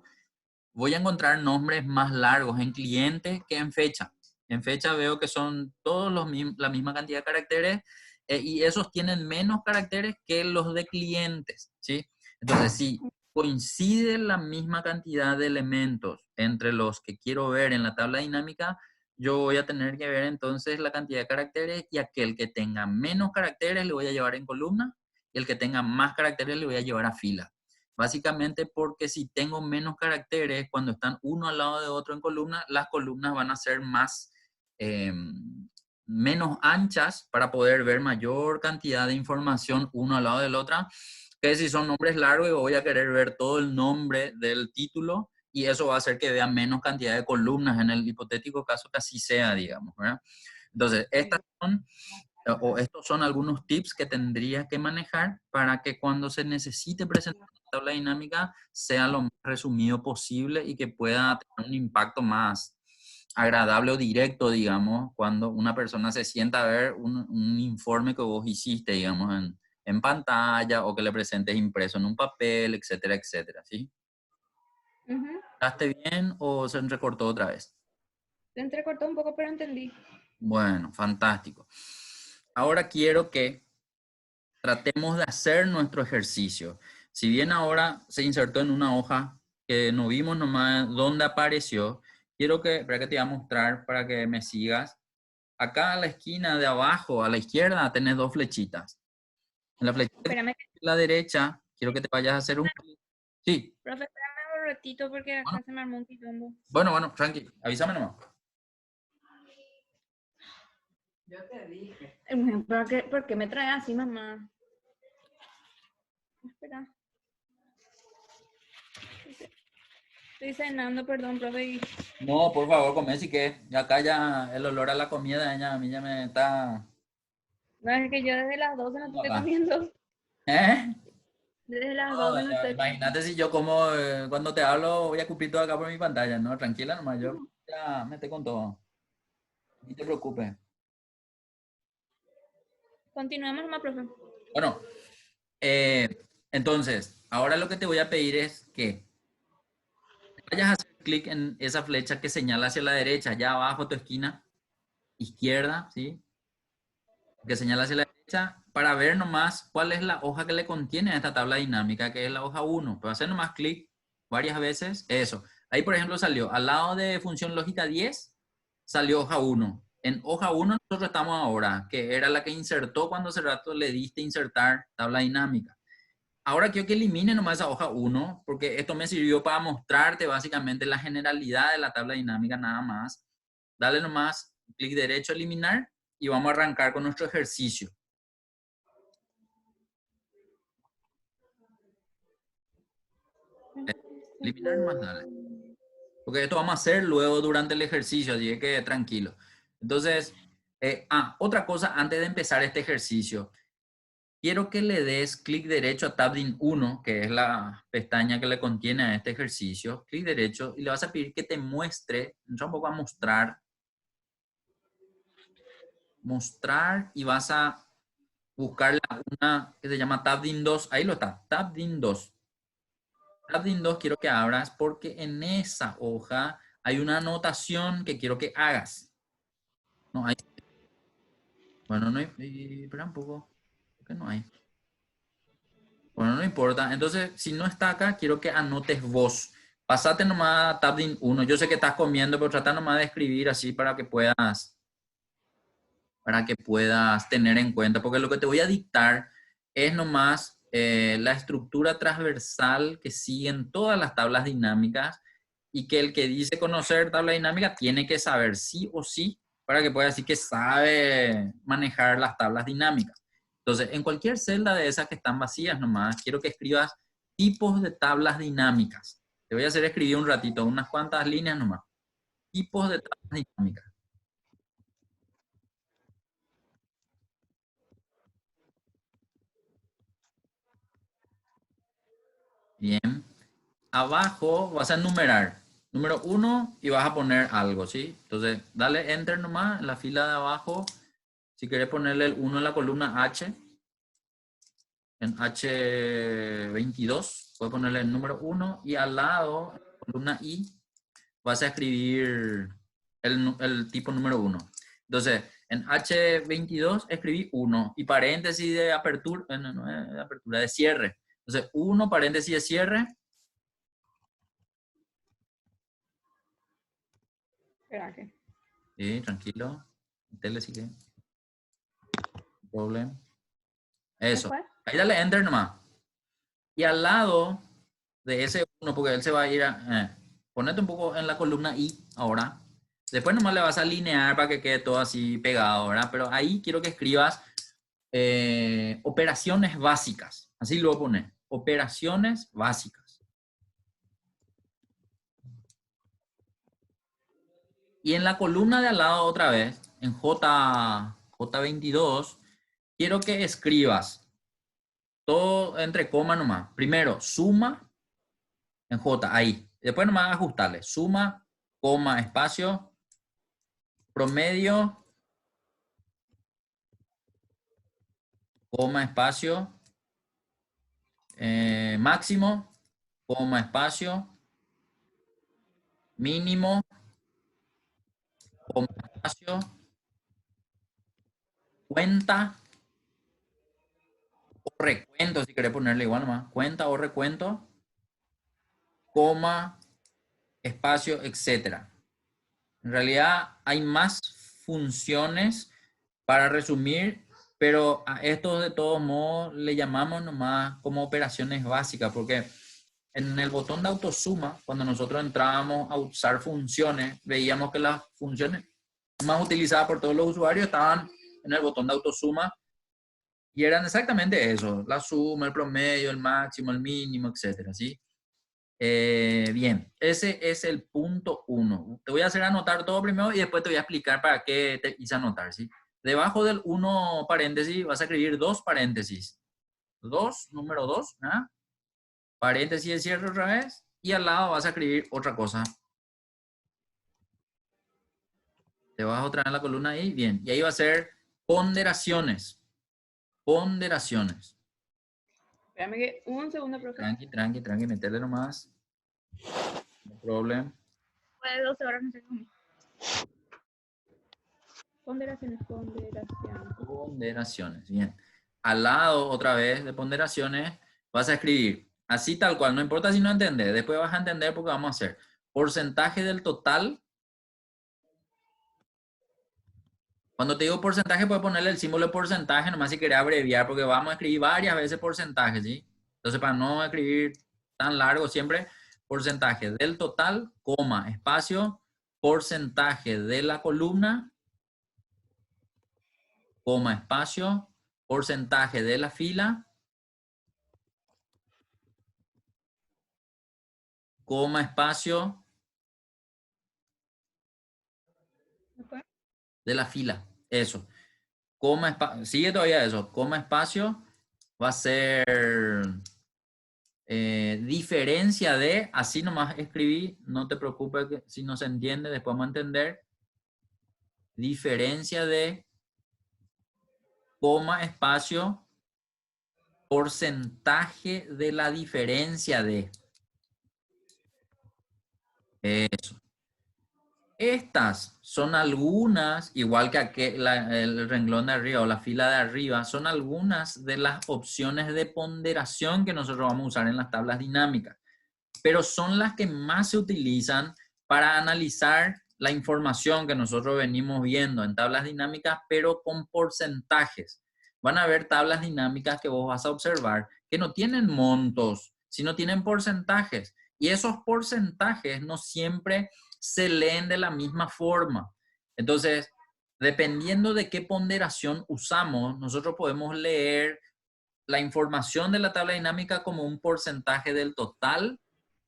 voy a encontrar nombres más largos en cliente que en fecha. En fecha veo que son todos la misma cantidad de caracteres, y esos tienen menos caracteres que los de clientes, ¿sí? Entonces, si coincide la misma cantidad de elementos entre los que quiero ver en la tabla dinámica, yo voy a tener que ver entonces la cantidad de caracteres, y aquel que tenga menos caracteres le voy a llevar en columna y el que tenga más caracteres le voy a llevar a fila. Básicamente porque si tengo menos caracteres, cuando están uno al lado de otro en columna, las columnas van a ser eh, menos anchas para poder ver mayor cantidad de información uno al lado del otro. Que si son nombres largos, voy a querer ver todo el nombre del título y eso va a hacer que vea menos cantidad de columnas en el hipotético caso que así sea, digamos, ¿verdad? Entonces, estos son algunos tips que tendrías que manejar para que cuando se necesite presentar una tabla dinámica sea lo más resumido posible y que pueda tener un impacto más agradable o directo, digamos, cuando una persona se sienta a ver un informe que vos hiciste, digamos, en pantalla o que le presentes impreso en un papel, etcétera, etcétera, ¿sí? ¿Escuchaste bien o se entrecortó otra vez? Se entrecortó un poco, pero entendí. Bueno, fantástico. Ahora quiero que tratemos de hacer nuestro ejercicio. Si bien ahora se insertó en una hoja que no vimos nomás dónde apareció, quiero que, para que te voy a mostrar para que me sigas. acá a la esquina de abajo, a la izquierda, tenés dos flechitas. En la flechita Espérame, de la derecha, quiero que te vayas a hacer un clic. Sí, profe, espérame un ratito porque bueno, acá se me armó un quilombo. bueno, tranqui, avísame nomás. Yo te dije. ¿Por qué me trae así, mamá? Espera. Estoy cenando, perdón, profe. No, por favor, come si que acá ya el olor a la comida ya, a mí ya me está... No, es que yo desde las 12 no estoy Acá. comiendo. ¿Eh? Desde las No, 12 no estoy imagínate si yo como cuando te hablo voy a cupir todo acá por mi pantalla, ¿no? Tranquila nomás, yo ya me estoy con todo. No te preocupes. Continuemos nomás, profe. Bueno, entonces, ahora lo que te voy a pedir es que vayas a hacer clic en esa flecha que señala hacia la derecha, allá abajo a tu esquina izquierda, ¿sí? Que señala hacia la derecha para ver nomás cuál es la hoja que le contiene a esta tabla dinámica, que es la hoja 1. Pero hacer nomás clic varias veces, eso. Ahí, por ejemplo, salió al lado de función lógica 10, salió hoja 1. En hoja 1 nosotros estamos ahora, que era la que insertó cuando hace rato le diste insertar tabla dinámica. Ahora quiero que elimine nomás esa hoja 1, porque esto me sirvió para mostrarte básicamente la generalidad de la tabla dinámica nada más. Dale nomás clic derecho a eliminar y vamos a arrancar con nuestro ejercicio. Eliminar nomás, dale. Porque esto vamos a hacer luego durante el ejercicio, así que tranquilo. Entonces, otra cosa antes de empezar este ejercicio. Quiero que le des clic derecho a Tabdin 1, que es la pestaña que le contiene a este ejercicio. Clic derecho y le vas a pedir que te muestre, entra un poco a mostrar. Mostrar y vas a buscar una que se llama Tabdin 2. Ahí lo está, Tabdin 2. Tabdin 2 quiero que abras porque en esa hoja hay una anotación que quiero que hagas. No hay. Bueno, no hay. Espera un poco. ¿Por qué no hay? Bueno, no importa. Entonces, si no está acá, quiero que anotes vos. Pasate nomás a Tabdin 1. Yo sé que estás comiendo, pero trata nomás de escribir así para que puedas tener en cuenta. Porque lo que te voy a dictar es nomás la estructura transversal que siguen todas las tablas dinámicas y que el que dice conocer tabla dinámica tiene que saber sí o sí para que pueda decir que sabe manejar las tablas dinámicas. Entonces, en cualquier celda de esas que están vacías nomás, quiero que escribas tipos de tablas dinámicas. Te voy a hacer escribir un ratito, unas cuantas líneas nomás. Tipos de tablas dinámicas. Bien. Abajo vas a enumerar. Número 1 y vas a poner algo, ¿sí? Entonces, dale Enter nomás en la fila de abajo. Si quieres ponerle el 1 en la columna H, en H22, puedes ponerle el número 1 y al lado, en la columna I, vas a escribir el tipo número 1. Entonces, en H22 escribí 1 y paréntesis de apertura, no, de apertura, de cierre. Entonces, 1 paréntesis de cierre. Espera que. Sí, tranquilo. Tele sigue. Problem. ¿Qué Eso. fue? Ahí dale Enter nomás. Y al lado de ese 1, porque él se va a ir a... ponete un poco en la columna I ahora. Después nomás le vas a alinear para que quede todo así pegado, ¿verdad? Pero ahí quiero que escribas operaciones básicas. Así lo voy a poner. Operaciones básicas. Y en la columna de al lado otra vez, en J22, quiero que escribas todo entre coma nomás. Primero, suma en J, ahí. Después nomás ajustarle. Suma, coma, espacio, promedio, coma, espacio, máximo, coma, espacio, mínimo, coma, espacio, cuenta o recuento, si querés ponerle igual nomás. Cuenta o recuento, coma, espacio, etcétera. En realidad hay más funciones para resumir, pero a estos de todos modos le llamamos nomás como operaciones básicas, porque en el botón de autosuma, cuando nosotros entrábamos a usar funciones, veíamos que las funciones más utilizadas por todos los usuarios estaban en el botón de autosuma y eran exactamente eso, la suma, el promedio, el máximo, el mínimo, etcétera, ¿sí? Bien, ese es el punto 1. Te voy a hacer anotar todo primero y después te voy a explicar para qué te hice anotar, ¿sí? Debajo del 1 paréntesis vas a escribir 2 paréntesis. 2, número 2, ¿ah? Paréntesis de cierre otra vez y al lado vas a escribir otra cosa. Te vas otra vez en la columna ahí, bien. Y ahí va a ser ponderaciones. Ponderaciones. Espérame que un segundo, profe. Tranqui, meterle nomás. No problema. Después de 12 horas no sé cómo. Ponderaciones. Ponderaciones, bien. Al lado, otra vez, de ponderaciones, vas a escribir así tal cual. No importa si no entendés. Después vas a entender porque vamos a hacer porcentaje del total. Cuando te digo porcentaje, puedes ponerle el símbolo de porcentaje, nomás si querés abreviar, porque vamos a escribir varias veces porcentaje, ¿sí? Entonces, para no escribir tan largo, siempre porcentaje del total, coma, espacio, porcentaje de la columna, coma, espacio, porcentaje de la fila, coma, espacio, de la fila. Eso. Coma, espacio. Sigue todavía eso. Coma, espacio. Va a ser diferencia de, así nomás escribí, no te preocupes que si no se entiende, después vamos a entender. Diferencia de, coma, espacio, porcentaje de la diferencia de. Eso. Estas son algunas, igual que el renglón de arriba o la fila de arriba, son algunas de las opciones de ponderación que nosotros vamos a usar en las tablas dinámicas, pero son las que más se utilizan para analizar la información que nosotros venimos viendo en tablas dinámicas, pero con porcentajes. Van a haber tablas dinámicas que vos vas a observar que no tienen montos, sino tienen porcentajes. Y esos porcentajes no siempre se leen de la misma forma. Entonces, dependiendo de qué ponderación usamos, nosotros podemos leer la información de la tabla dinámica como un porcentaje del total,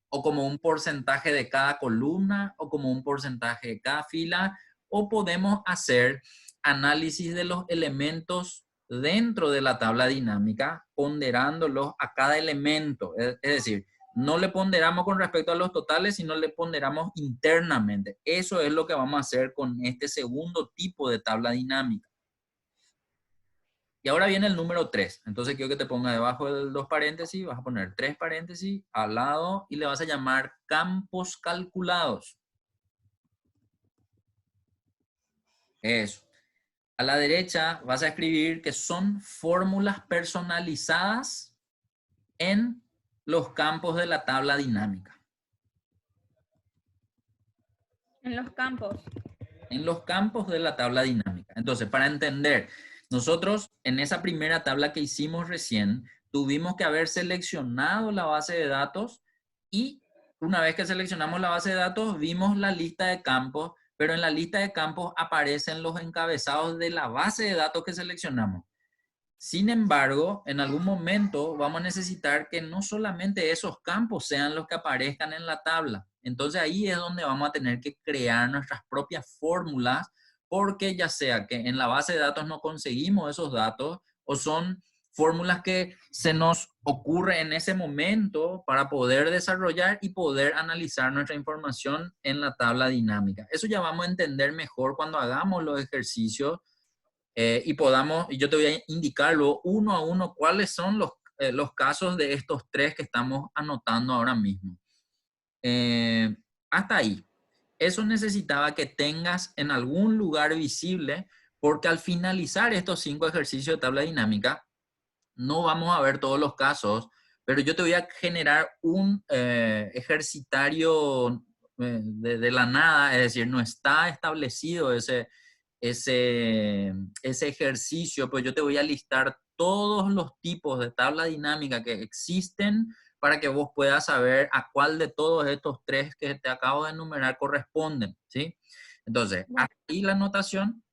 o como un porcentaje de cada columna, o como un porcentaje de cada fila, o podemos hacer análisis de los elementos dentro de la tabla dinámica, ponderándolos a cada elemento. Es decir, no le ponderamos con respecto a los totales, sino le ponderamos internamente. Eso es lo que vamos a hacer con este segundo tipo de tabla dinámica. Y ahora viene el número 3. Entonces quiero que te ponga debajo de 2 paréntesis, vas a poner 3 paréntesis al lado y le vas a llamar campos calculados. Eso. A la derecha vas a escribir que son fórmulas personalizadas en los campos de la tabla dinámica. En los campos. En los campos de la tabla dinámica. Entonces, para entender, nosotros en esa primera tabla que hicimos recién, tuvimos que haber seleccionado la base de datos y una vez que seleccionamos la base de datos, vimos la lista de campos, pero en la lista de campos aparecen los encabezados de la base de datos que seleccionamos. Sin embargo, en algún momento vamos a necesitar que no solamente esos campos sean los que aparezcan en la tabla. Entonces ahí es donde vamos a tener que crear nuestras propias fórmulas, porque ya sea que en la base de datos no conseguimos esos datos o son fórmulas que se nos ocurre en ese momento para poder desarrollar y poder analizar nuestra información en la tabla dinámica. Eso ya vamos a entender mejor cuando hagamos los ejercicios y yo te voy a indicarlo uno a uno cuáles son los casos de estos 3 que estamos anotando ahora mismo. Hasta ahí. Eso necesitaba que tengas en algún lugar visible, porque al finalizar estos 5 ejercicios de tabla dinámica, no vamos a ver todos los casos, pero yo te voy a generar un ejercitario de la nada, es decir, no está establecido ese ese ejercicio, pues yo te voy a listar todos los tipos de tabla dinámica que existen para que vos puedas saber a cuál de todos estos tres que te acabo de enumerar corresponden, ¿sí? Entonces, Bueno, aquí la anotación.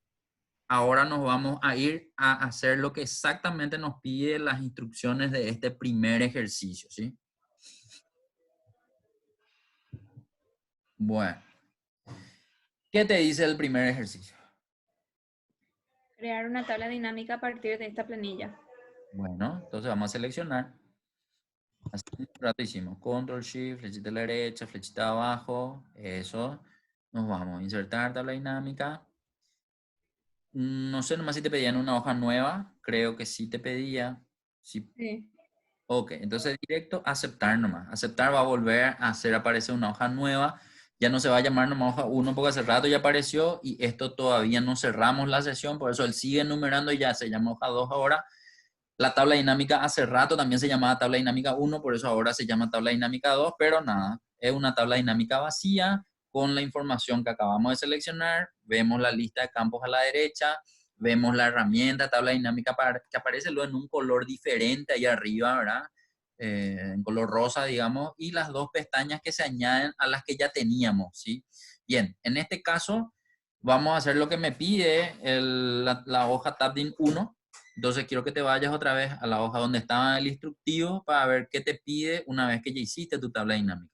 Ahora nos vamos a ir a hacer lo que exactamente nos pide las instrucciones de este primer ejercicio, ¿sí? Bueno, ¿qué te dice el primer ejercicio? crear una tabla dinámica a partir de esta planilla. Bueno, entonces vamos a seleccionar. Así un rato hicimos Control Shift, flechita a la derecha, flechita abajo, eso. Nos vamos a insertar tabla dinámica. No sé nomás si te pedían una hoja nueva, creo que sí te pedía. Sí. Sí. Ok, entonces directo aceptar nomás. Aceptar va a volver a hacer aparecer una hoja nueva. Ya no se va a llamar nomás hoja 1 porque hace rato ya apareció y esto todavía no cerramos la sesión, por eso él sigue enumerando y ya se llama hoja 2 ahora. La tabla dinámica hace rato también se llamaba tabla dinámica 1, por eso ahora se llama tabla dinámica 2, pero nada, es una tabla dinámica vacía con la información que acabamos de seleccionar. Vemos la lista de campos a la derecha, vemos la herramienta tabla dinámica que aparece luego en un color diferente ahí arriba, ¿verdad? En color rosa, digamos, y las dos pestañas que se añaden a las que ya teníamos, ¿sí? Bien, en este caso vamos a hacer lo que me pide la hoja Tabdin 1. Entonces quiero que te vayas otra vez a la hoja donde estaba el instructivo para ver qué te pide una vez que ya hiciste tu tabla dinámica.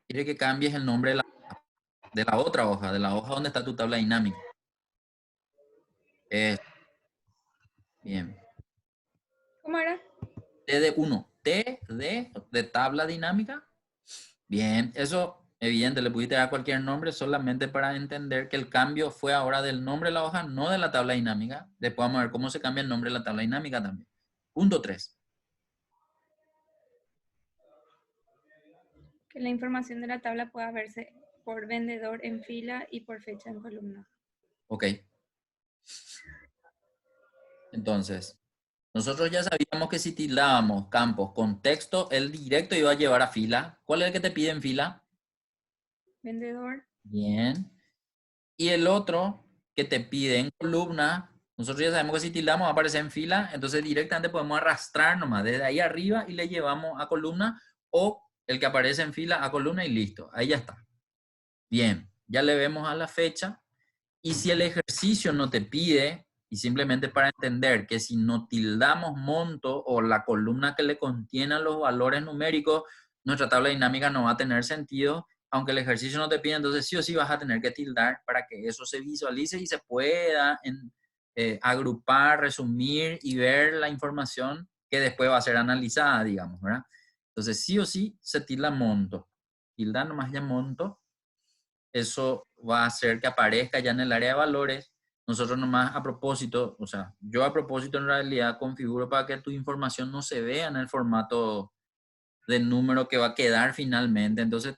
Quiere que cambies el nombre de la otra hoja, de la hoja donde está tu tabla dinámica. Bien. ¿Cómo era? T de 1. T de tabla dinámica. Bien, eso evidente, le pudiste dar cualquier nombre solamente para entender que el cambio fue ahora del nombre de la hoja, no de la tabla dinámica. Después vamos a ver cómo se cambia el nombre de la tabla dinámica también. Punto 3. Que la información de la tabla pueda verse por vendedor en fila y por fecha en columna. Ok. Entonces, nosotros ya sabíamos que si tildábamos campos con texto, el directo iba a llevar a fila. ¿Cuál es el que te pide en fila? Vendedor. Bien. Y el otro que te pide en columna, nosotros ya sabemos que si tildamos va a aparecer en fila, entonces directamente podemos arrastrar nomás desde ahí arriba y le llevamos a columna, o el que aparece en fila a columna y listo. Ahí ya está. Bien, ya le vemos a la fecha. Y si el ejercicio no te pide, y simplemente para entender que si no tildamos monto o la columna que le contiene los valores numéricos, nuestra tabla dinámica no va a tener sentido, aunque el ejercicio no te pide, entonces sí o sí vas a tener que tildar para que eso se visualice y se pueda agrupar, resumir y ver la información que después va a ser analizada, digamos, ¿verdad? Entonces sí o sí se tilda monto. Tildar nomás ya monto. Eso va a hacer que aparezca ya en el área de valores. Nosotros nomás a propósito, o sea, yo a propósito en realidad configuro para que tu información no se vea en el formato de número que va a quedar finalmente. Entonces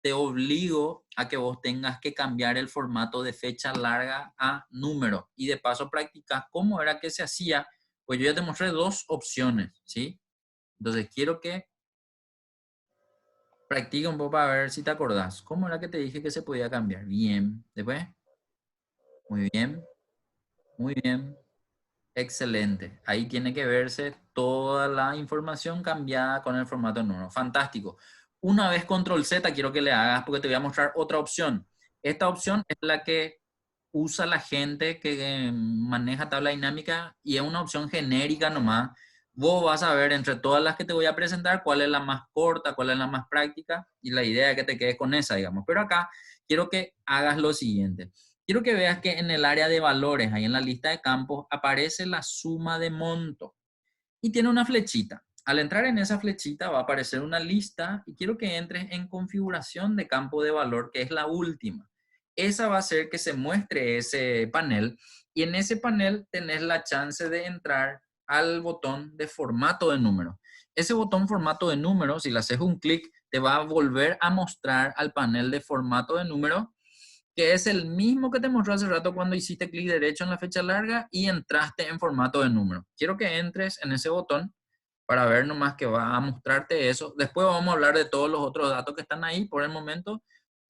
te obligo a que vos tengas que cambiar el formato de fecha larga a número. Y de paso practicas cómo era que se hacía. Pues yo ya te mostré dos opciones, ¿sí? Entonces quiero que practica un poco para ver si te acordás. ¿Cómo era que te dije que se podía cambiar? Bien. Después. Muy bien. Muy bien. Excelente. Ahí tiene que verse toda la información cambiada con el formato número. Fantástico. Una vez control Z quiero que le hagas porque te voy a mostrar otra opción. Esta opción es la que usa la gente que maneja tabla dinámica y es una opción genérica nomás. Vos vas a ver entre todas las que te voy a presentar cuál es la más corta, cuál es la más práctica y la idea es que te quedes con esa, digamos. Pero acá quiero que hagas lo siguiente. Quiero que veas que en el área de valores, ahí en la lista de campos, aparece la suma de monto y tiene una flechita. Al entrar en esa flechita va a aparecer una lista y quiero que entres en configuración de campo de valor, que es la última. Esa va a hacer que se muestre ese panel y en ese panel tenés la chance de entrar al botón de formato de número. Ese botón formato de número, si le haces un clic, te va a volver a mostrar al panel de formato de número, que es el mismo que te mostró hace rato cuando hiciste clic derecho en la fecha larga y entraste en formato de número. Quiero que entres en ese botón para ver nomás que va a mostrarte eso. Después vamos a hablar de todos los otros datos que están ahí. Por el momento,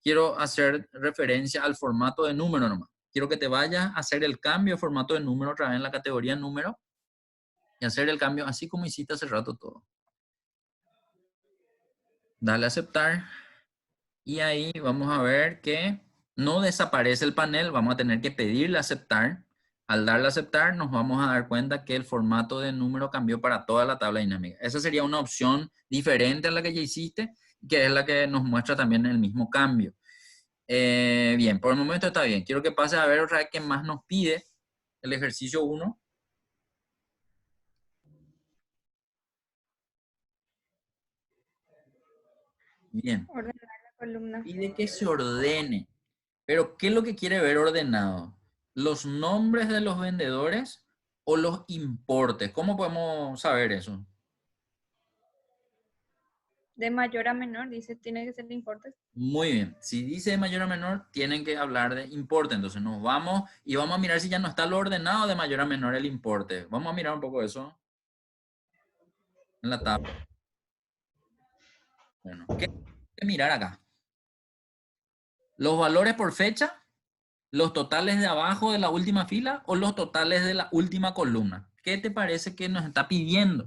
quiero hacer referencia al formato de número nomás. Quiero que te vayas a hacer el cambio de formato de número otra vez en la categoría número y hacer el cambio así como hiciste hace rato todo. Dale a aceptar y ahí vamos a ver que no desaparece el panel. Vamos a tener que pedirle aceptar. Al darle a aceptar nos vamos a dar cuenta que el formato de número cambió para toda la tabla dinámica. Esa sería una opción diferente a la que ya hiciste, que es la que nos muestra también el mismo cambio. Bien, por el momento está bien. Quiero que pase a ver otra vez qué más nos pide el ejercicio 1. Bien. Ordenar la columna. Pide que se ordene. Pero, ¿qué es lo que quiere ver ordenado? ¿Los nombres de los vendedores o los importes? ¿Cómo podemos saber eso? De mayor a menor, dice, tiene que ser de importes. Muy bien. Si dice de mayor a menor, tienen que hablar de importe. Entonces nos vamos y vamos a mirar si ya no está lo ordenado de mayor a menor el importe. Vamos a mirar un poco eso en la tabla. Bueno, ¿qué hay que mirar acá? ¿Los valores por fecha? ¿Los totales de abajo de la última fila o los totales de la última columna? ¿Qué te parece que nos está pidiendo?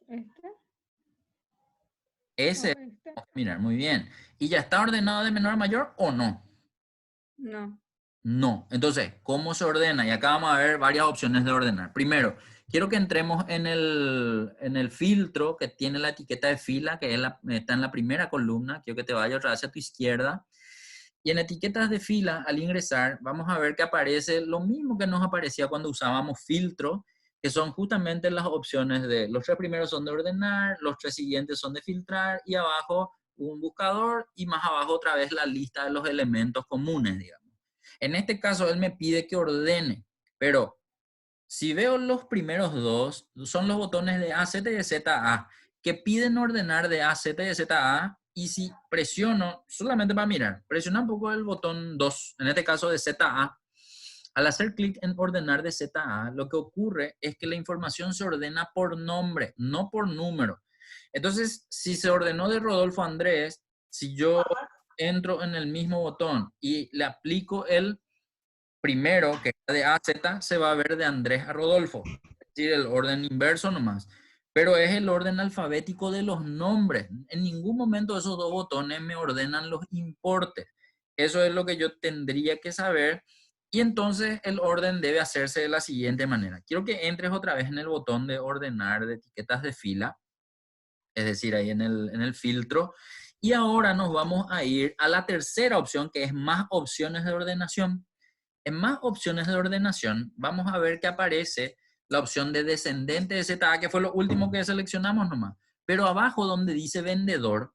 ¿Este? Ese, ¿O este? mirar, muy bien. ¿Y ya está ordenado de menor a mayor o no? No. No. Entonces, ¿cómo se ordena? Y acá vamos a ver varias opciones de ordenar. Primero, quiero que entremos en el filtro que tiene la etiqueta de fila, que es está en la primera columna. Quiero que te vaya otra vez a tu izquierda. Y en etiquetas de fila, al ingresar, vamos a ver que aparece lo mismo que nos aparecía cuando usábamos filtro, que son justamente las opciones de los 3 primeros son de ordenar, los 3 siguientes son de filtrar, y abajo un buscador, y más abajo otra vez la lista de los elementos comunes, digamos. En este caso, él me pide que ordene, pero si veo los primeros dos, son los botones de AZ y de ZA, que piden ordenar de AZ y de ZA, y si presiono, solamente para mirar, presiona un poco el botón 2, en este caso de ZA, al hacer clic en ordenar de ZA, lo que ocurre es que la información se ordena por nombre, no por número. Entonces, si se ordenó de Rodolfo Andrés, si yo entro en el mismo botón y le aplico el primero, que es de A a Z, se va a ver de Andrés a Rodolfo. Es decir, el orden inverso nomás. Pero es el orden alfabético de los nombres. En ningún momento esos dos botones me ordenan los importes. Eso es lo que yo tendría que saber. Y entonces el orden debe hacerse de la siguiente manera. Quiero que entres otra vez en el botón de ordenar de etiquetas de fila. Es decir, ahí en el filtro. Y ahora nos vamos a ir a la tercera opción, que es más opciones de ordenación. En más opciones de ordenación, vamos a ver que aparece la opción de descendente de ZA, que fue lo último que seleccionamos nomás. Pero abajo donde dice vendedor,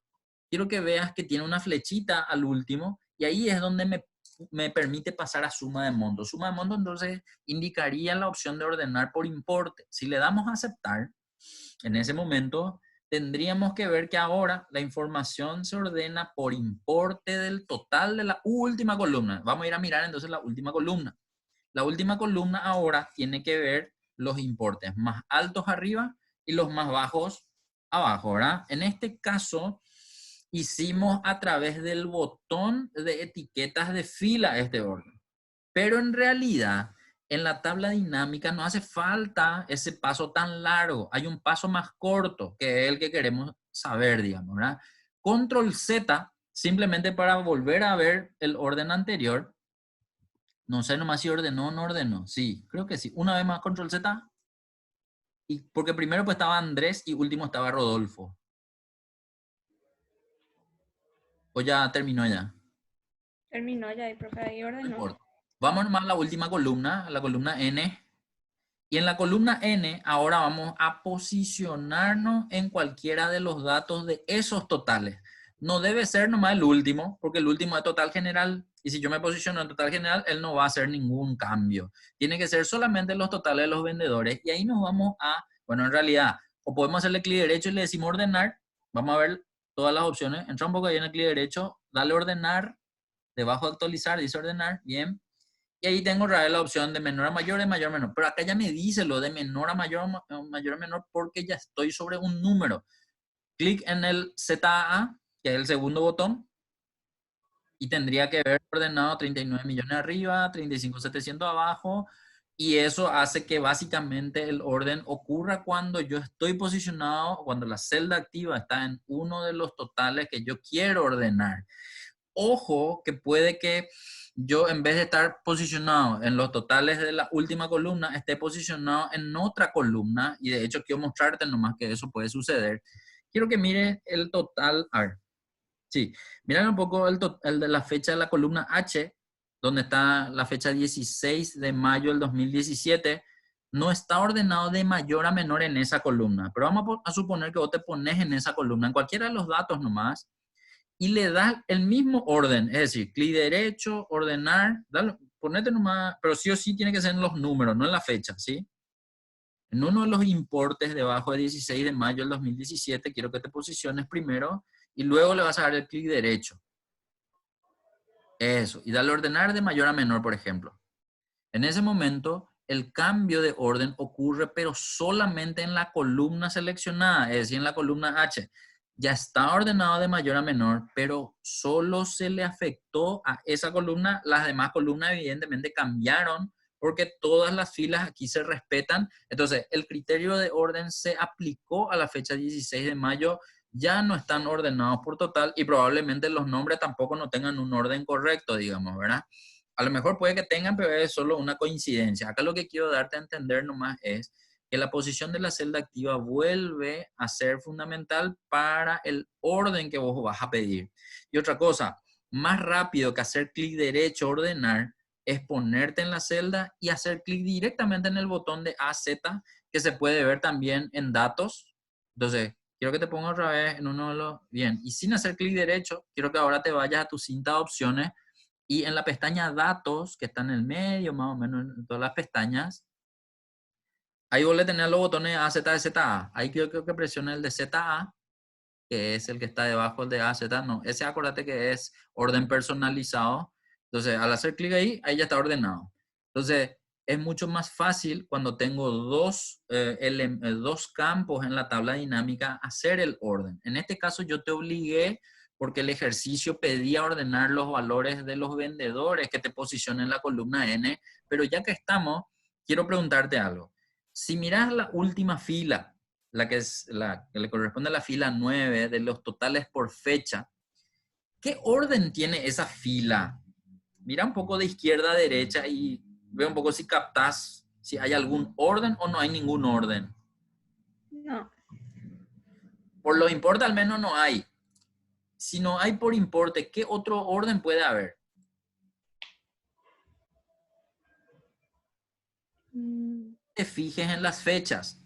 quiero que veas que tiene una flechita al último y ahí es donde me permite pasar a suma de monto. Suma de monto entonces indicaría la opción de ordenar por importe. Si le damos a aceptar, en ese momento tendríamos que ver que ahora la información se ordena por importe del total de la última columna. Vamos a ir a mirar entonces la última columna. La última columna ahora tiene que ver los importes más altos arriba y los más bajos abajo, ¿verdad? En este caso, hicimos a través del botón de etiquetas de fila este orden. Pero en realidad, en la tabla dinámica no hace falta ese paso tan largo. Hay un paso más corto, que es el que queremos saber, digamos, ¿verdad? Control Z, simplemente para volver a ver el orden anterior. No sé nomás si ordenó o no ordenó. Sí, creo que sí. Una vez más, Control Z. Y porque primero pues estaba Andrés y último estaba Rodolfo. ¿O ya terminó ya? Terminó ya, y profe, ahí No ordenó. importa. Vamos nomás a la última columna, la columna N. Y en la columna N, ahora vamos a posicionarnos en cualquiera de los datos de esos totales. No debe ser nomás el último, porque el último es total general. Y si yo me posiciono en total general, él no va a hacer ningún cambio. Tiene que ser solamente los totales de los vendedores. Y ahí nos vamos a, bueno, en realidad, o podemos hacerle clic derecho y le decimos ordenar. Vamos a ver todas las opciones. Entra un poco ahí en el clic derecho, dale ordenar. Debajo de actualizar, dice ordenar. Bien. Y ahí tengo otra vez la opción de menor a mayor, de mayor a menor. Pero acá ya me dice lo de menor a mayor, mayor a menor, porque ya estoy sobre un número. Clic en el ZAA, que es el segundo botón, y tendría que ver ordenado 39 millones arriba, 35.700 abajo, y eso hace que básicamente el orden ocurra cuando yo estoy posicionado, cuando la celda activa está en uno de los totales que yo quiero ordenar. Ojo que puede que yo, en vez de estar posicionado en los totales de la última columna, esté posicionado en otra columna, y de hecho quiero mostrarte nomás que eso puede suceder. Quiero que mire el total. A ver, sí, miren un poco el de la fecha de la columna H, donde está la fecha 16 de mayo del 2017. No está ordenado de mayor a menor en esa columna, pero vamos a suponer que vos te pones en esa columna, en cualquiera de los datos nomás, y le das el mismo orden, es decir, clic derecho, ordenar, dale, ponete nomás, pero sí o sí tiene que ser en los números, no en la fecha, ¿sí? En uno de los importes debajo de 16 de mayo del 2017, quiero que te posiciones primero y luego le vas a dar el clic derecho. Eso, y dale ordenar de mayor a menor, por ejemplo. En ese momento, el cambio de orden ocurre, pero solamente en la columna seleccionada, es decir, en la columna H. Ya está ordenado de mayor a menor, pero solo se le afectó a esa columna. Las demás columnas evidentemente cambiaron porque todas las filas aquí se respetan. Entonces, el criterio de orden se aplicó a la fecha 16 de mayo. Ya no están ordenados por total y probablemente los nombres tampoco no tengan un orden correcto, digamos, ¿verdad? A lo mejor puede que tengan, pero es solo una coincidencia. Acá lo que quiero darte a entender nomás es que la posición de la celda activa vuelve a ser fundamental para el orden que vos vas a pedir. Y otra cosa, más rápido que hacer clic derecho, ordenar, es ponerte en la celda y hacer clic directamente en el botón de AZ, que se puede ver también en datos. Entonces, quiero que te ponga otra vez en uno de los... Bien, y sin hacer clic derecho, quiero que ahora te vayas a tu cinta de opciones y en la pestaña datos, que está en el medio, más o menos en todas las pestañas, ahí vos le tenés los botones A, Z, Z, A. Ahí creo que presione el de ZA, que es el que está debajo del de A, Z. No, ese acuérdate que es orden personalizado. Entonces, al hacer clic ahí, ahí ya está ordenado. Entonces, es mucho más fácil cuando tengo dos campos en la tabla dinámica hacer el orden. En este caso, yo te obligué porque el ejercicio pedía ordenar los valores de los vendedores que te posicionen en la columna N, pero ya que estamos, quiero preguntarte algo. Si miras la última fila, la que le corresponde a la fila 9 de los totales por fecha, ¿qué orden tiene esa fila? Mira un poco de izquierda a derecha y ve un poco si captás si hay algún orden o no hay ningún orden. No. Por lo importe al menos no hay. Si no hay por importe, ¿qué otro orden puede haber? Te fijes en las fechas.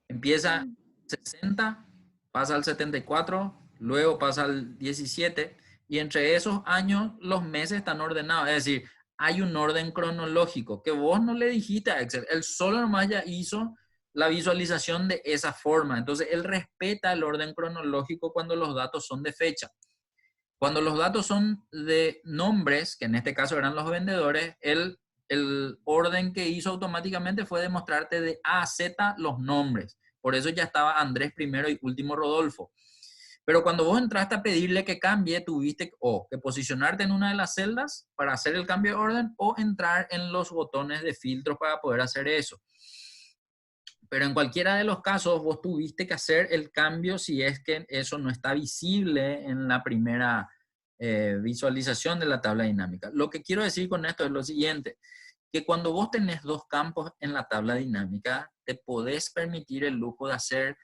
Empieza 60, pasa al 74, luego pasa al 17, y entre esos años los meses están ordenados. Es decir, hay un orden cronológico que vos no le dijiste a Excel. Él solo nomás ya hizo la visualización de esa forma. Entonces, él respeta el orden cronológico cuando los datos son de fecha. Cuando los datos son de nombres, que en este caso eran los vendedores, el orden que hizo automáticamente fue demostrarte de A a Z los nombres. Por eso ya estaba Andrés primero y último Rodolfo. Pero cuando vos entraste a pedirle que cambie, tuviste que posicionarte en una de las celdas para hacer el cambio de orden o entrar en los botones de filtro para poder hacer eso. Pero en cualquiera de los casos, vos tuviste que hacer el cambio si es que eso no está visible en la primera visualización de la tabla dinámica. Lo que quiero decir con esto es lo siguiente, que cuando vos tenés dos campos en la tabla dinámica, te podés permitir el lujo de hacer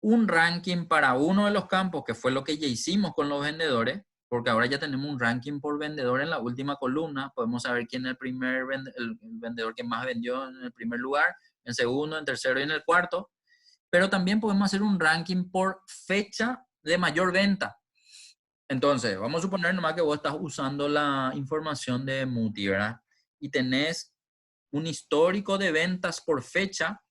un ranking para uno de los campos, que fue lo que ya hicimos con los vendedores, porque ahora ya tenemos un ranking por vendedor en la última columna. Podemos saber quién es el vendedor que más vendió en el primer lugar, en segundo, en tercero y en el cuarto. Pero también podemos hacer un ranking por fecha de mayor venta. Entonces, vamos a suponer nomás que vos estás usando la información de Muti, ¿verdad? Y tenés un histórico de ventas por fecha,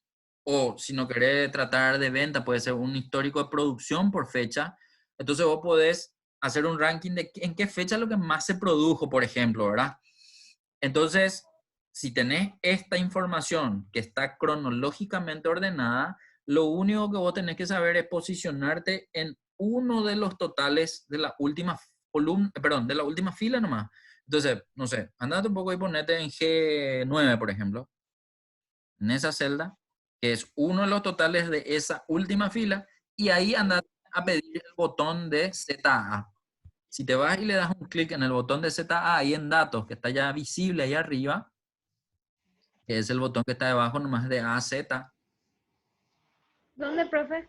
o si no querés tratar de venta, puede ser un histórico de producción por fecha. Entonces vos podés hacer un ranking de en qué fecha es lo que más se produjo, por ejemplo, ¿verdad? Entonces, si tenés esta información que está cronológicamente ordenada, lo único que vos tenés que saber es posicionarte en uno de los totales de la última columna, perdón, de la última fila nomás. Entonces, no sé, andate un poco y ponete en G9, por ejemplo, en esa celda, que es uno de los totales de esa última fila, y ahí andate a pedir el botón de ZA. Si te vas y le das un clic en el botón de ZA ahí en datos, que está ya visible ahí arriba, que es el botón que está debajo nomás de A a Z, ¿Dónde, profe?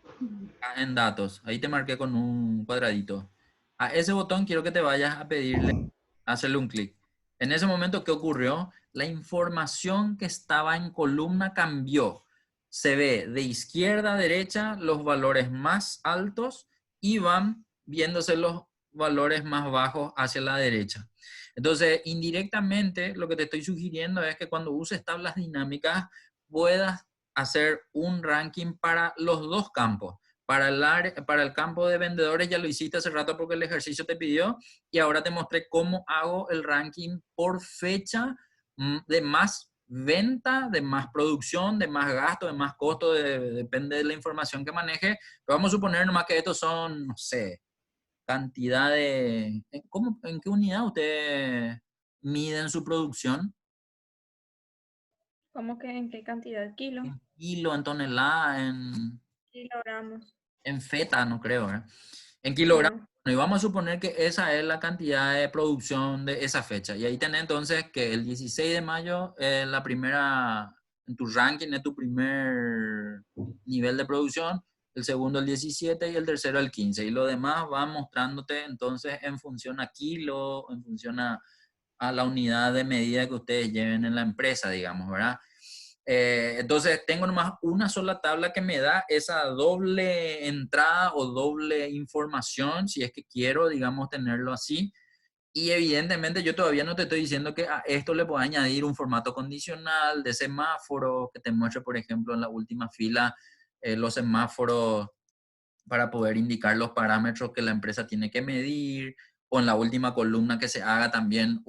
en datos, ahí te marqué con un cuadradito. A ese botón quiero que te vayas a pedirle, a hacerle un clic. En ese momento, ¿qué ocurrió? La información que estaba en columna cambió. Se ve de izquierda a derecha los valores más altos y van viéndose los valores más bajos hacia la derecha. Entonces, indirectamente, lo que te estoy sugiriendo es que cuando uses tablas dinámicas puedas hacer un ranking para los dos campos. Para el campo de vendedores ya lo hiciste hace rato porque el ejercicio te pidió y ahora te mostré cómo hago el ranking por fecha de más venta, de más producción, de más gasto, de más costo, depende de la información que maneje. Pero vamos a suponer nomás que estos son, no sé, cantidad de... ¿En qué unidad usted miden su producción? ¿Cómo que en qué cantidad? Kilo. ¿En kilo, en tonelada, Kilogramos. en feta? No creo, ¿verdad? En kilogramos. No. Y vamos a suponer que esa es la cantidad de producción de esa fecha. Y ahí tenés entonces que el 16 de mayo es la primera, en tu ranking es tu primer nivel de producción, el segundo el 17 y el tercero el 15. Y lo demás va mostrándote entonces en función a kilo, en función a la unidad de medida que ustedes lleven en la empresa, digamos, ¿verdad? Entonces tengo nomás una sola tabla que me da esa doble entrada o doble información, si es que quiero, digamos, tenerlo así. Y evidentemente yo todavía no te estoy diciendo que a esto le puedo añadir un formato condicional de semáforo que te muestre, por ejemplo, en la última fila los semáforos para poder indicar los parámetros que la empresa tiene que medir, o en la última columna que se haga también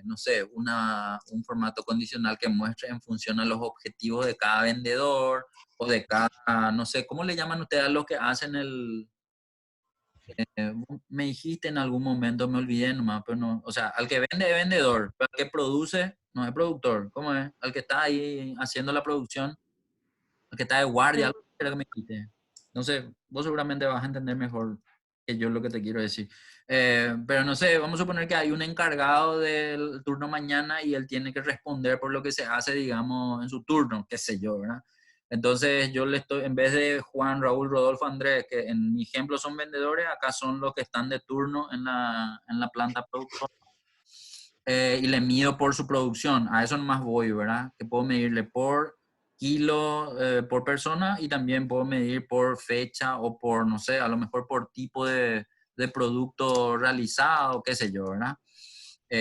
no sé, un formato condicional que muestre en función a los objetivos de cada vendedor, o de cada, no sé, ¿cómo le llaman ustedes a los que hacen me dijiste en algún momento, me olvidé nomás, pero no, o sea, al que vende es vendedor, pero al que produce no es productor, ¿cómo es? Al que está ahí haciendo la producción, al que está de guardia, algo que me dijiste. No sé, vos seguramente vas a entender mejor que yo lo que te quiero decir. Pero no sé, vamos a suponer que hay un encargado del turno mañana y él tiene que responder por lo que se hace, digamos, en su turno, qué sé yo, ¿verdad? Entonces yo le estoy, en vez de Juan, Raúl, Rodolfo, Andrés, que en mi ejemplo son vendedores, acá son los que están de turno en la planta productora. Y le mido por su producción. A eso nomás voy, ¿verdad? Que puedo medirle por kilo por persona y también puedo medir por fecha o por, no sé, a lo mejor por tipo de producto realizado, qué sé yo, ¿verdad?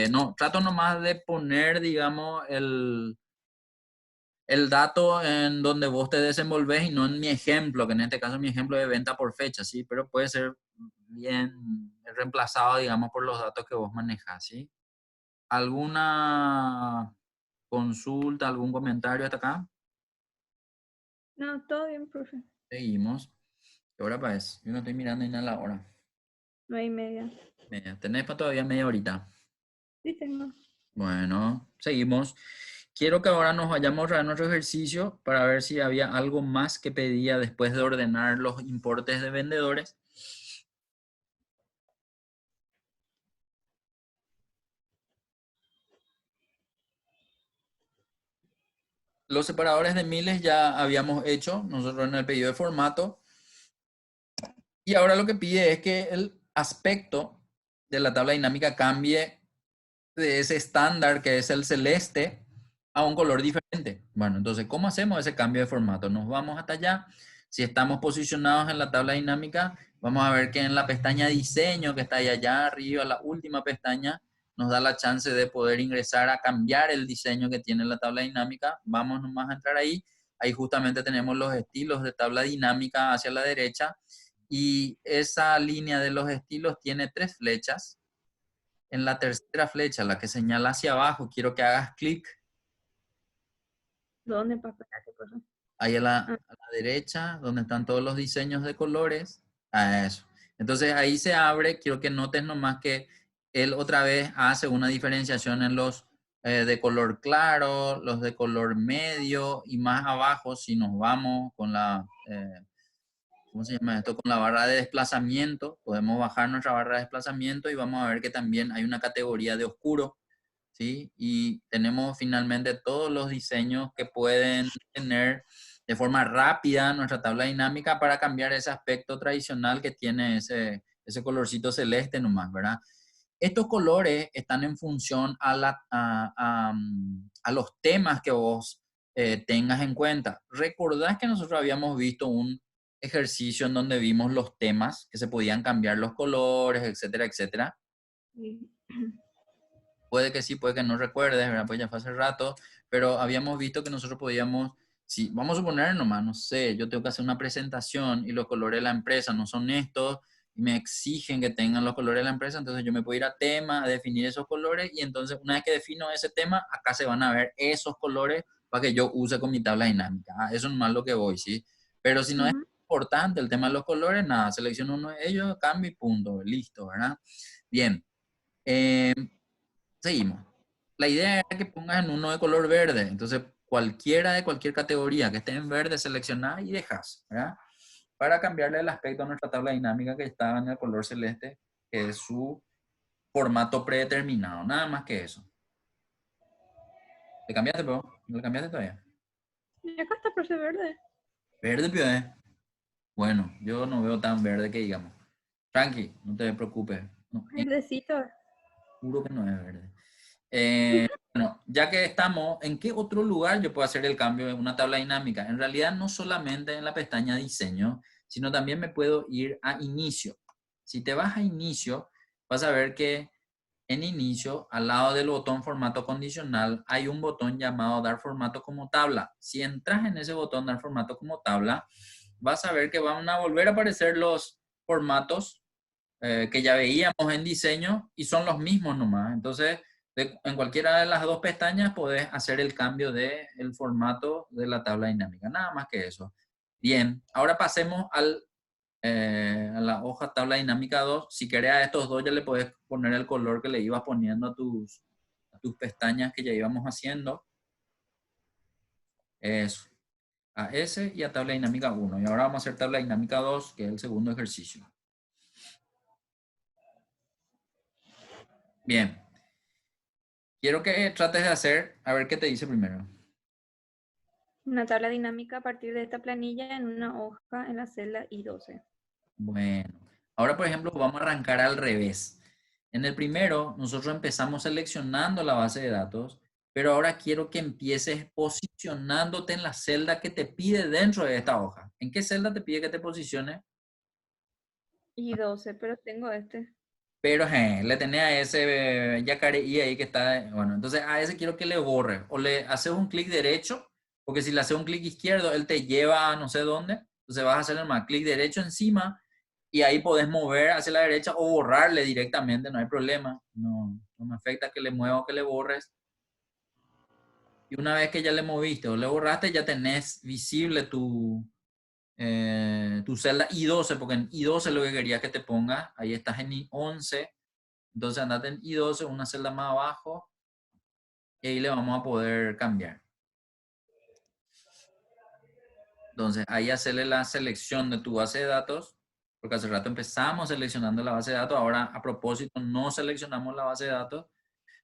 No, trato nomás de poner, digamos, el dato en donde vos te desenvolves y no en mi ejemplo, que en este caso es mi ejemplo de venta por fecha, ¿sí? Pero puede ser bien reemplazado, digamos, por los datos que vos manejas, ¿sí? ¿Alguna consulta, algún comentario hasta acá? No, todo bien, profe. Seguimos. ¿Qué hora es? Yo no estoy mirando ni nada la hora. 9:30. ¿Tenés para todavía media horita? Sí, tengo. Bueno, seguimos. Quiero que ahora nos vayamos a nuestro ejercicio para ver si había algo más que pedía después de ordenar los importes de vendedores. Los separadores de miles ya habíamos hecho nosotros en el pedido de formato. Y ahora lo que pide es que el aspecto de la tabla dinámica cambie de ese estándar que es el celeste a un color diferente. Bueno, entonces, ¿cómo hacemos ese cambio de formato? Nos vamos hasta allá. Si estamos posicionados en la tabla dinámica, vamos a ver que en la pestaña diseño que está ahí allá arriba, la última pestaña, nos da la chance de poder ingresar a cambiar el diseño que tiene la tabla dinámica. Vamos nomás a entrar ahí. Ahí justamente tenemos los estilos de tabla dinámica hacia la derecha y esa línea de los estilos tiene 3 flechas en la tercera flecha, la que señala hacia abajo, quiero que hagas clic ¿Dónde para esperar qué cosa? ahí Ah, a la derecha, donde están todos los diseños de colores. A eso. Entonces ahí se abre, quiero que notes nomás que él otra vez hace una diferenciación en los de color claro, los de color medio y más abajo, si nos vamos con la, ¿cómo se llama esto? Con la barra de desplazamiento, podemos bajar nuestra barra de desplazamiento y vamos a ver que también hay una categoría de oscuro, ¿sí? Y tenemos finalmente todos los diseños que pueden tener de forma rápida nuestra tabla dinámica para cambiar ese aspecto tradicional que tiene ese colorcito celeste nomás, ¿verdad? Estos colores están en función a los temas que vos tengas en cuenta. ¿Recordás que nosotros habíamos visto un ejercicio en donde vimos los temas, que se podían cambiar los colores, etcétera, etcétera? sí. Puede que sí, puede que no recuerdes, ¿verdad? Pues ya fue hace rato, pero habíamos visto que nosotros podíamos, si vamos a suponer nomás, no sé, yo tengo que hacer una presentación y los colores de la empresa no son estos, y me exigen que tengan los colores de la empresa, entonces yo me puedo ir a tema, a definir esos colores, y entonces una vez que defino ese tema, acá se van a ver esos colores para que yo use con mi tabla dinámica. Ah, eso es más lo que voy, ¿sí? Pero si no es Ujú. importante el tema de los colores, nada, selecciono uno de ellos, cambio y punto, listo, ¿verdad? Bien. Eh, Seguimos. La idea es que pongas en uno de color verde. Entonces, cualquiera de cualquier categoría que esté en verde, seleccionada y dejas, ¿verdad? Para cambiarle el aspecto a nuestra tabla dinámica que estaba en el color celeste, que es su formato predeterminado. Nada más que eso. ¿Le cambiaste, pero ¿no le cambiaste todavía? Y acá está profe verde. Verde, pio, ¿eh? Bueno, yo no veo tan verde que digamos. Tranqui, no te preocupes. No, Verdecito. juro que no es verde. Bueno, ya que estamos, ¿en qué otro lugar yo puedo hacer el cambio en una tabla dinámica? En realidad no solamente en la pestaña diseño, sino también me puedo ir a inicio. Si te vas a inicio, vas a ver que en inicio, al lado del botón formato condicional, hay un botón llamado dar formato como tabla. Si entras en ese botón dar formato como tabla, vas a ver que van a volver a aparecer los formatos que ya veíamos en diseño y son los mismos nomás. Entonces, en cualquiera de las dos pestañas podés hacer el cambio del formato de la tabla dinámica. Nada más que eso. Bien, ahora pasemos a la hoja tabla dinámica 2. Si querés a estos dos ya le podés poner el color que le ibas poniendo a tus pestañas que ya íbamos haciendo. Eso. A ese y a tabla dinámica 1. Y ahora vamos a hacer tabla dinámica 2, que es el segundo ejercicio. Bien. Quiero que trates de hacer, a ver qué te dice primero. Una tabla dinámica a partir de esta planilla en una hoja en la celda I12. Bueno, ahora por ejemplo vamos a arrancar al revés. En el primero, nosotros empezamos seleccionando la base de datos, pero ahora quiero que empieces posicionándote en la celda que te pide dentro de esta hoja. ¿En qué celda te pide que te posiciones? I12, pero tengo este. Pero le tenés a ese yacareí ahí que está, bueno, entonces a ese quiero que le borres o le haces un clic derecho, porque si le haces un clic izquierdo, él te lleva a no sé dónde, entonces vas a hacer más clic derecho encima y ahí podés mover hacia la derecha o borrarle directamente, no hay problema, no me afecta que le mueva o que le borres. Y una vez que ya le moviste o le borraste, ya tenés visible tu celda I12, porque en I12 lo que quería que te ponga, ahí estás en I11. Entonces andate en I12, una celda más abajo, y ahí le vamos a poder cambiar. Entonces ahí hacerle la selección de tu base de datos, porque hace rato empezamos seleccionando la base de datos, ahora a propósito no seleccionamos la base de datos.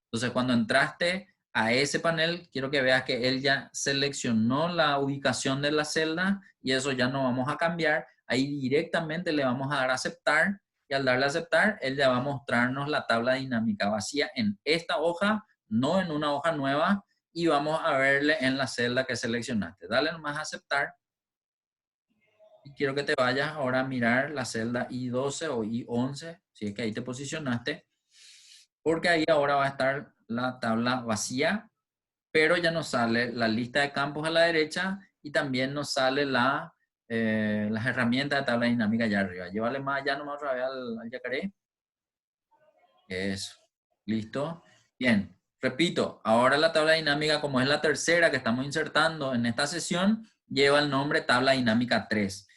Entonces cuando entraste a ese panel, quiero que veas que él ya seleccionó la ubicación de la celda y eso ya no vamos a cambiar. Ahí directamente le vamos a dar a aceptar y al darle a aceptar, él ya va a mostrarnos la tabla dinámica vacía en esta hoja, no en una hoja nueva, y vamos a verle en la celda que seleccionaste. Dale nomás a aceptar y quiero que te vayas ahora a mirar la celda I12 o I11, si es que ahí te posicionaste, porque ahí ahora va a estar la tabla vacía, pero ya nos sale la lista de campos a la derecha y también nos sale las herramientas de tabla dinámica allá arriba. Llévale más allá nomás otra vez al yacaré. Eso. ¿Listo? Bien, repito, ahora la tabla dinámica, como es la tercera que estamos insertando en esta sesión, lleva el nombre tabla dinámica 3.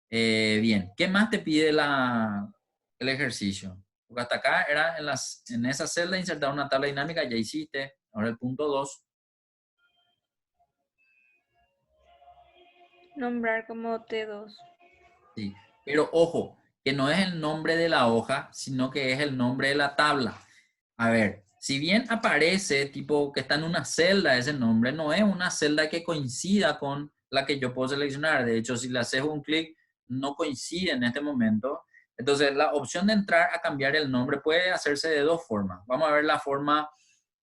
Bien, ¿qué más te pide el ejercicio? Porque hasta acá era en esa celda insertar una tabla dinámica, ya hiciste. Ahora el punto 2. Nombrar como T2. Sí. Pero ojo, que no es el nombre de la hoja, sino que es el nombre de la tabla. A ver, si bien aparece tipo que está en una celda ese nombre, no es una celda que coincida con la que yo puedo seleccionar. De hecho, si le haces un clic, no coincide en este momento. Entonces, la opción de entrar a cambiar el nombre puede hacerse de dos formas. Vamos a ver la forma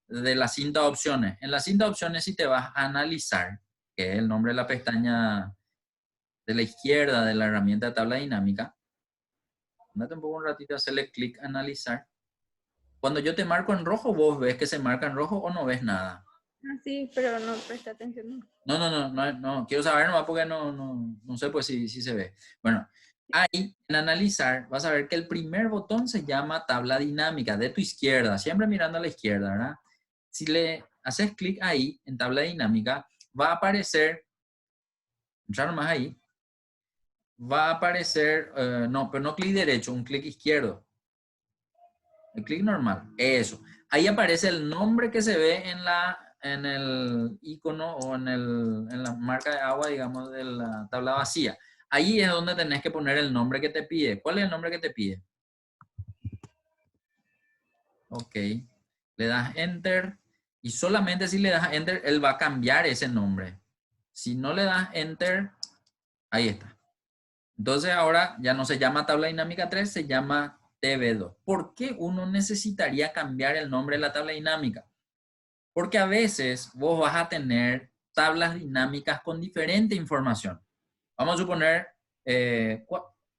de la cinta de opciones. En la cinta de opciones, si te vas a analizar, que es el nombre de la pestaña de la izquierda de la herramienta de tabla dinámica, date un poco un ratito a hacerle clic analizar. Cuando yo te marco en rojo, ¿vos ves que se marca en rojo o no ves nada? Ah, sí, pero no presta atención. No, quiero saber nomás porque no sé pues si se ve. Bueno, ahí en analizar vas a ver que el primer botón se llama tabla dinámica de tu izquierda, siempre mirando a la izquierda, ¿verdad? Si le haces clic ahí en tabla dinámica, va a aparecer, entrar nomás ahí, va a aparecer, no, pero no clic derecho, un clic izquierdo. El clic normal, eso. Ahí aparece el nombre que se ve en el icono o en la marca de agua, digamos, de la tabla vacía. Ahí es donde tenés que poner el nombre que te pide. ¿Cuál es el nombre que te pide? Ok. Le das Enter y solamente si le das Enter, él va a cambiar ese nombre. Si no le das Enter, ahí está. Entonces ahora ya no se llama tabla dinámica 3, se llama TB2. ¿Por qué uno necesitaría cambiar el nombre de la tabla dinámica? Porque a veces vos vas a tener tablas dinámicas con diferente información. Vamos a suponer,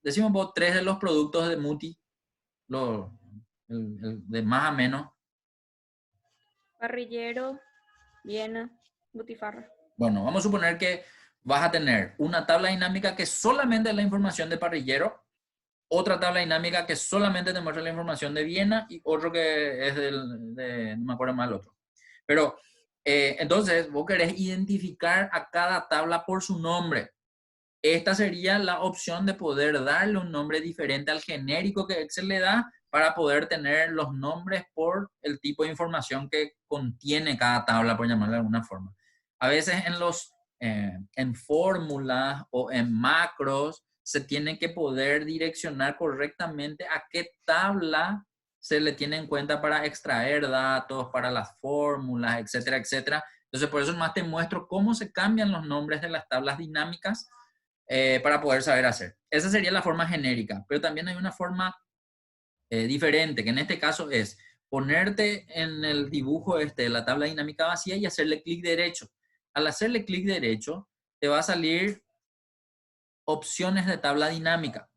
decimos vos 3 de los productos de Muti, de más a menos. Parrillero, Viena, Butifarra. Bueno, vamos a suponer que vas a tener una tabla dinámica que solamente es la información de parrillero, otra tabla dinámica que solamente te muestra la información de Viena y otro que es no me acuerdo más el otro. Pero entonces vos querés identificar a cada tabla por su nombre. Esta sería la opción de poder darle un nombre diferente al genérico que Excel le da para poder tener los nombres por el tipo de información que contiene cada tabla, por llamarlo de alguna forma. A veces en fórmulas o en macros se tiene que poder direccionar correctamente a qué tabla se le tiene en cuenta para extraer datos, para las fórmulas, etcétera, etcétera. Entonces, por eso más te muestro cómo se cambian los nombres de las tablas dinámicas para poder saber hacer. Esa sería la forma genérica, pero también hay una forma diferente, que en este caso es ponerte en el dibujo de la tabla dinámica vacía y hacerle clic derecho. Al hacerle clic derecho, te va a salir opciones de tabla dinámica.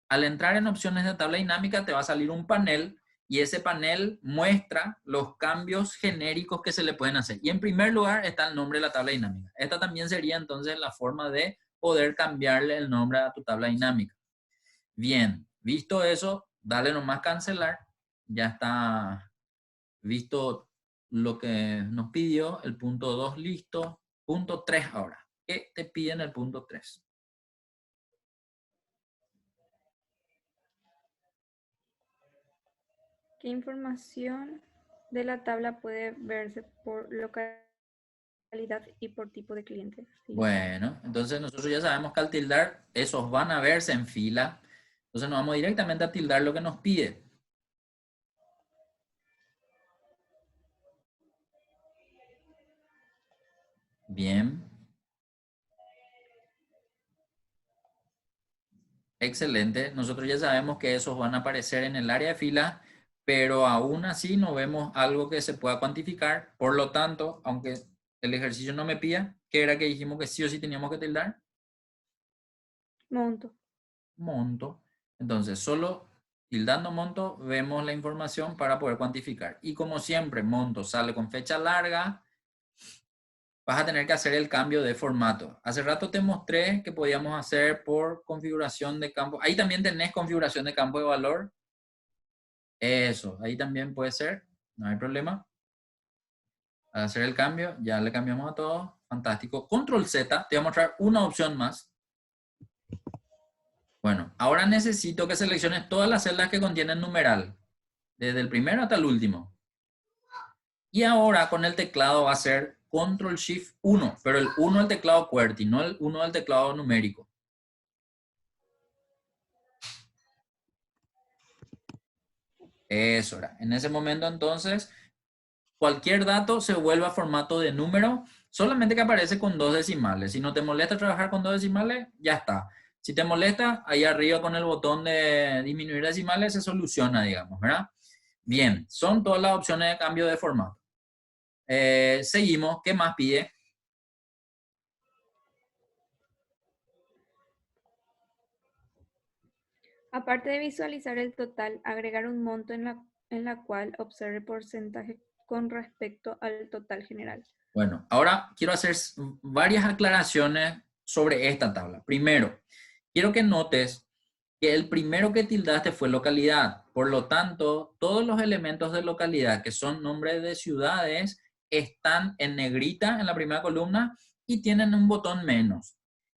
Al entrar en opciones de tabla dinámica, te va a salir un panel y ese panel muestra los cambios genéricos que se le pueden hacer. Y en primer lugar está el nombre de la tabla dinámica. Esta también sería entonces la forma de poder cambiarle el nombre a tu tabla dinámica. Bien, visto eso, dale nomás cancelar. Ya está visto lo que nos pidió. El punto 2 listo. Punto 3 ahora. ¿Qué te piden el punto 3? ¿Qué información de la tabla puede verse por localidad y por tipo de cliente? Sí. Bueno, entonces nosotros ya sabemos que al tildar, esos van a verse en fila. Entonces nos vamos directamente a tildar lo que nos pide. Bien. Excelente. Nosotros ya sabemos que esos van a aparecer en el área de fila, pero aún así no vemos algo que se pueda cuantificar. Por lo tanto, aunque el ejercicio no me pida, ¿qué era que dijimos que sí o sí teníamos que tildar? Monto. Monto. Entonces, solo tildando monto vemos la información para poder cuantificar. Y como siempre, monto sale con fecha larga, vas a tener que hacer el cambio de formato. Hace rato te mostré que podíamos hacer por configuración de campo. Ahí también tenés configuración de campo de valor. Eso, ahí también puede ser, no hay problema. Al hacer el cambio, ya le cambiamos a todo. Fantástico. Control Z, te voy a mostrar una opción más. Bueno, ahora necesito que selecciones todas las celdas que contienen numeral, desde el primero hasta el último. Y ahora con el teclado va a ser Control Shift 1, pero el 1 del teclado QWERTY, no el 1 del teclado numérico. Eso era. En ese momento entonces, cualquier dato se vuelve a formato de número, solamente que aparece con 2 decimales. Si no te molesta trabajar con 2 decimales, ya está. Si te molesta, ahí arriba con el botón de disminuir decimales se soluciona, digamos, ¿verdad? Bien, son todas las opciones de cambio de formato. Seguimos. ¿Qué más pide? Aparte de visualizar el total, agregar un monto en la cual observe porcentaje con respecto al total general. Bueno, ahora quiero hacer varias aclaraciones sobre esta tabla. Primero, quiero que notes que el primero que tildaste fue localidad. Por lo tanto, todos los elementos de localidad que son nombres de ciudades están en negrita en la primera columna y tienen un botón menos.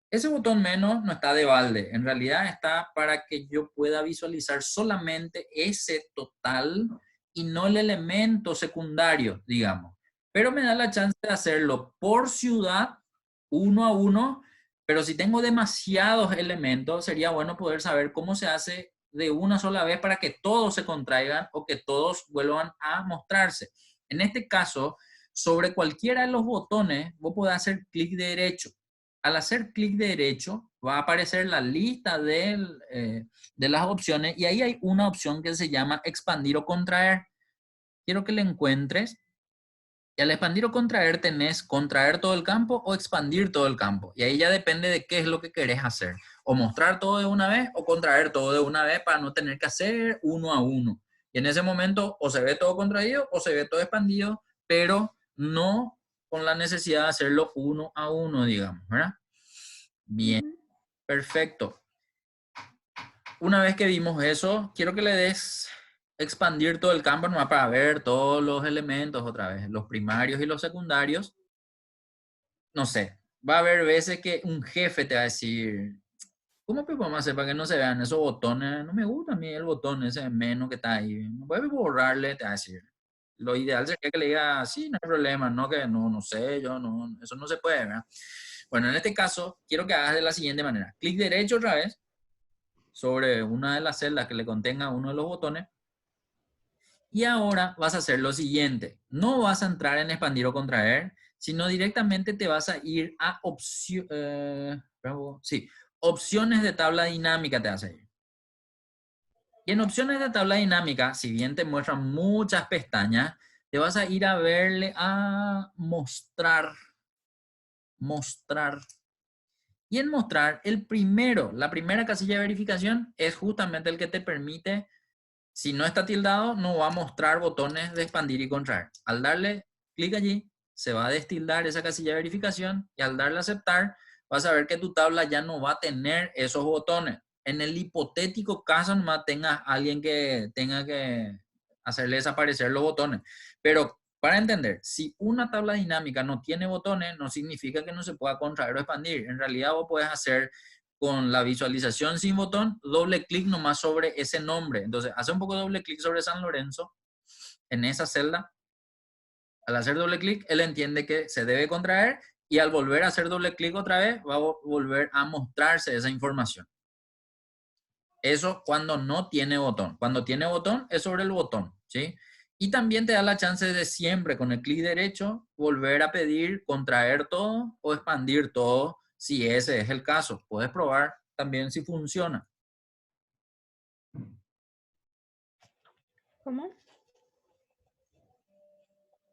Ese botón menos no está de balde. En realidad está para que yo pueda visualizar solamente ese total y no el elemento secundario, digamos. Pero me da la chance de hacerlo por ciudad, uno a uno, pero si tengo demasiados elementos, sería bueno poder saber cómo se hace de una sola vez para que todos se contraigan o que todos vuelvan a mostrarse. En este caso, sobre cualquiera de los botones, vos podés hacer clic derecho. Al hacer clic derecho, va a aparecer la lista de las opciones y ahí hay una opción que se llama expandir o contraer. Quiero que le encuentres. Y al expandir o contraer tenés contraer todo el campo o expandir todo el campo. Y ahí ya depende de qué es lo que querés hacer. O mostrar todo de una vez o contraer todo de una vez para no tener que hacer uno a uno. Y en ese momento o se ve todo contraído o se ve todo expandido, pero no con la necesidad de hacerlo uno a uno, digamos, ¿verdad? Bien, perfecto. Una vez que vimos eso, quiero que le des expandir todo el campo nomás para ver todos los elementos otra vez, los primarios y los secundarios. No sé, va a haber veces que un jefe te va a decir, ¿cómo podemos hacer para que no se vean esos botones? No me gusta a mí el botón ese menos que está ahí. No puedes borrarle, te va a decir. Lo ideal sería que le diga, sí, no hay problema, no que no sé, yo no, eso no se puede, ¿verdad? Bueno, en este caso, quiero que hagas de la siguiente manera. Clic derecho otra vez sobre una de las celdas que le contenga uno de los botones. Y ahora vas a hacer lo siguiente. No vas a entrar en expandir o contraer, sino directamente te vas a ir a opciones de tabla dinámica te vas a ir. Y en opciones de tabla dinámica, si bien te muestran muchas pestañas, te vas a ir a verle a mostrar. Mostrar. Y en mostrar, la primera casilla de verificación es justamente el que te permite. Si no está tildado, no va a mostrar botones de expandir y contraer. Al darle clic allí, se va a destildar esa casilla de verificación y al darle a aceptar, vas a ver que tu tabla ya no va a tener esos botones. En el hipotético caso, nomás tengas alguien que tenga que hacerle desaparecer los botones. Pero para entender, si una tabla dinámica no tiene botones, no significa que no se pueda contraer o expandir. En realidad, vos puedes hacer con la visualización sin botón, doble clic nomás sobre ese nombre. Entonces, hace un poco de doble clic sobre San Lorenzo en esa celda. Al hacer doble clic, él entiende que se debe contraer y al volver a hacer doble clic otra vez, va a volver a mostrarse esa información. Eso cuando no tiene botón. Cuando tiene botón, es sobre el botón, ¿sí? Y también te da la chance de siempre con el clic derecho volver a pedir contraer todo o expandir todo si ese es el caso. Puedes probar también si funciona. ¿Cómo?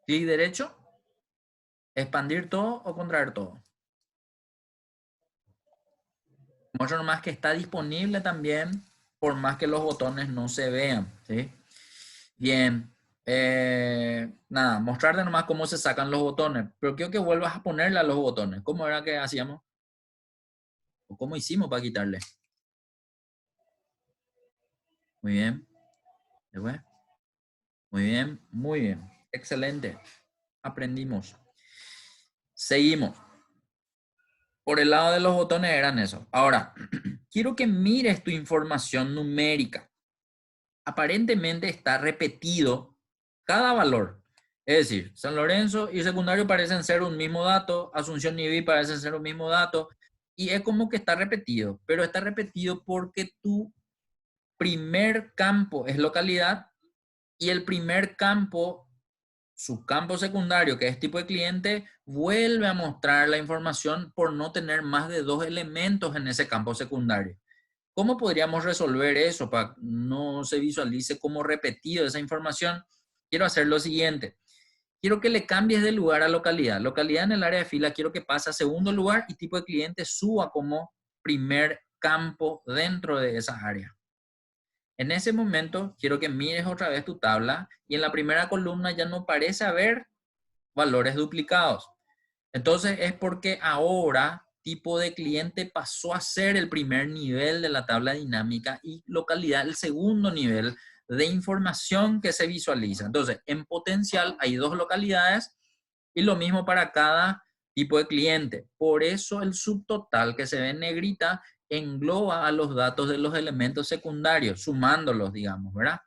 Clic derecho, expandir todo o contraer todo. Muestro nomás que está disponible también por más que los botones no se vean, ¿sí? Bien. Nada, mostrarte nomás cómo se sacan los botones. Pero quiero que vuelvas a ponerle a los botones. ¿Cómo era que hacíamos? ¿O cómo hicimos para quitarle? Muy bien. Después. Muy bien, muy bien. Excelente. Aprendimos. Seguimos. Por el lado de los botones eran eso. Ahora, quiero que mires tu información numérica. Aparentemente está repetido cada valor. Es decir, San Lorenzo y secundario parecen ser un mismo dato, Asunción y IBI parecen ser un mismo dato, y es como que está repetido, pero está repetido porque tu primer campo es localidad y el primer campo, subcampo secundario, que es tipo de cliente, vuelve a mostrar la información por no tener más de 2 elementos en ese campo secundario. ¿Cómo podríamos resolver eso para que no se visualice como repetido esa información? Quiero hacer lo siguiente. Quiero que le cambies de lugar a localidad. Localidad en el área de fila quiero que pase a segundo lugar y tipo de cliente suba como primer campo dentro de esa área. En ese momento quiero que mires otra vez tu tabla y en la primera columna ya no parece haber valores duplicados. Entonces es porque ahora tipo de cliente pasó a ser el primer nivel de la tabla dinámica y localidad el segundo nivel de información que se visualiza. Entonces, en potencial hay 2 localidades y lo mismo para cada tipo de cliente. Por eso el subtotal que se ve en negrita engloba a los datos de los elementos secundarios, sumándolos, digamos, ¿verdad?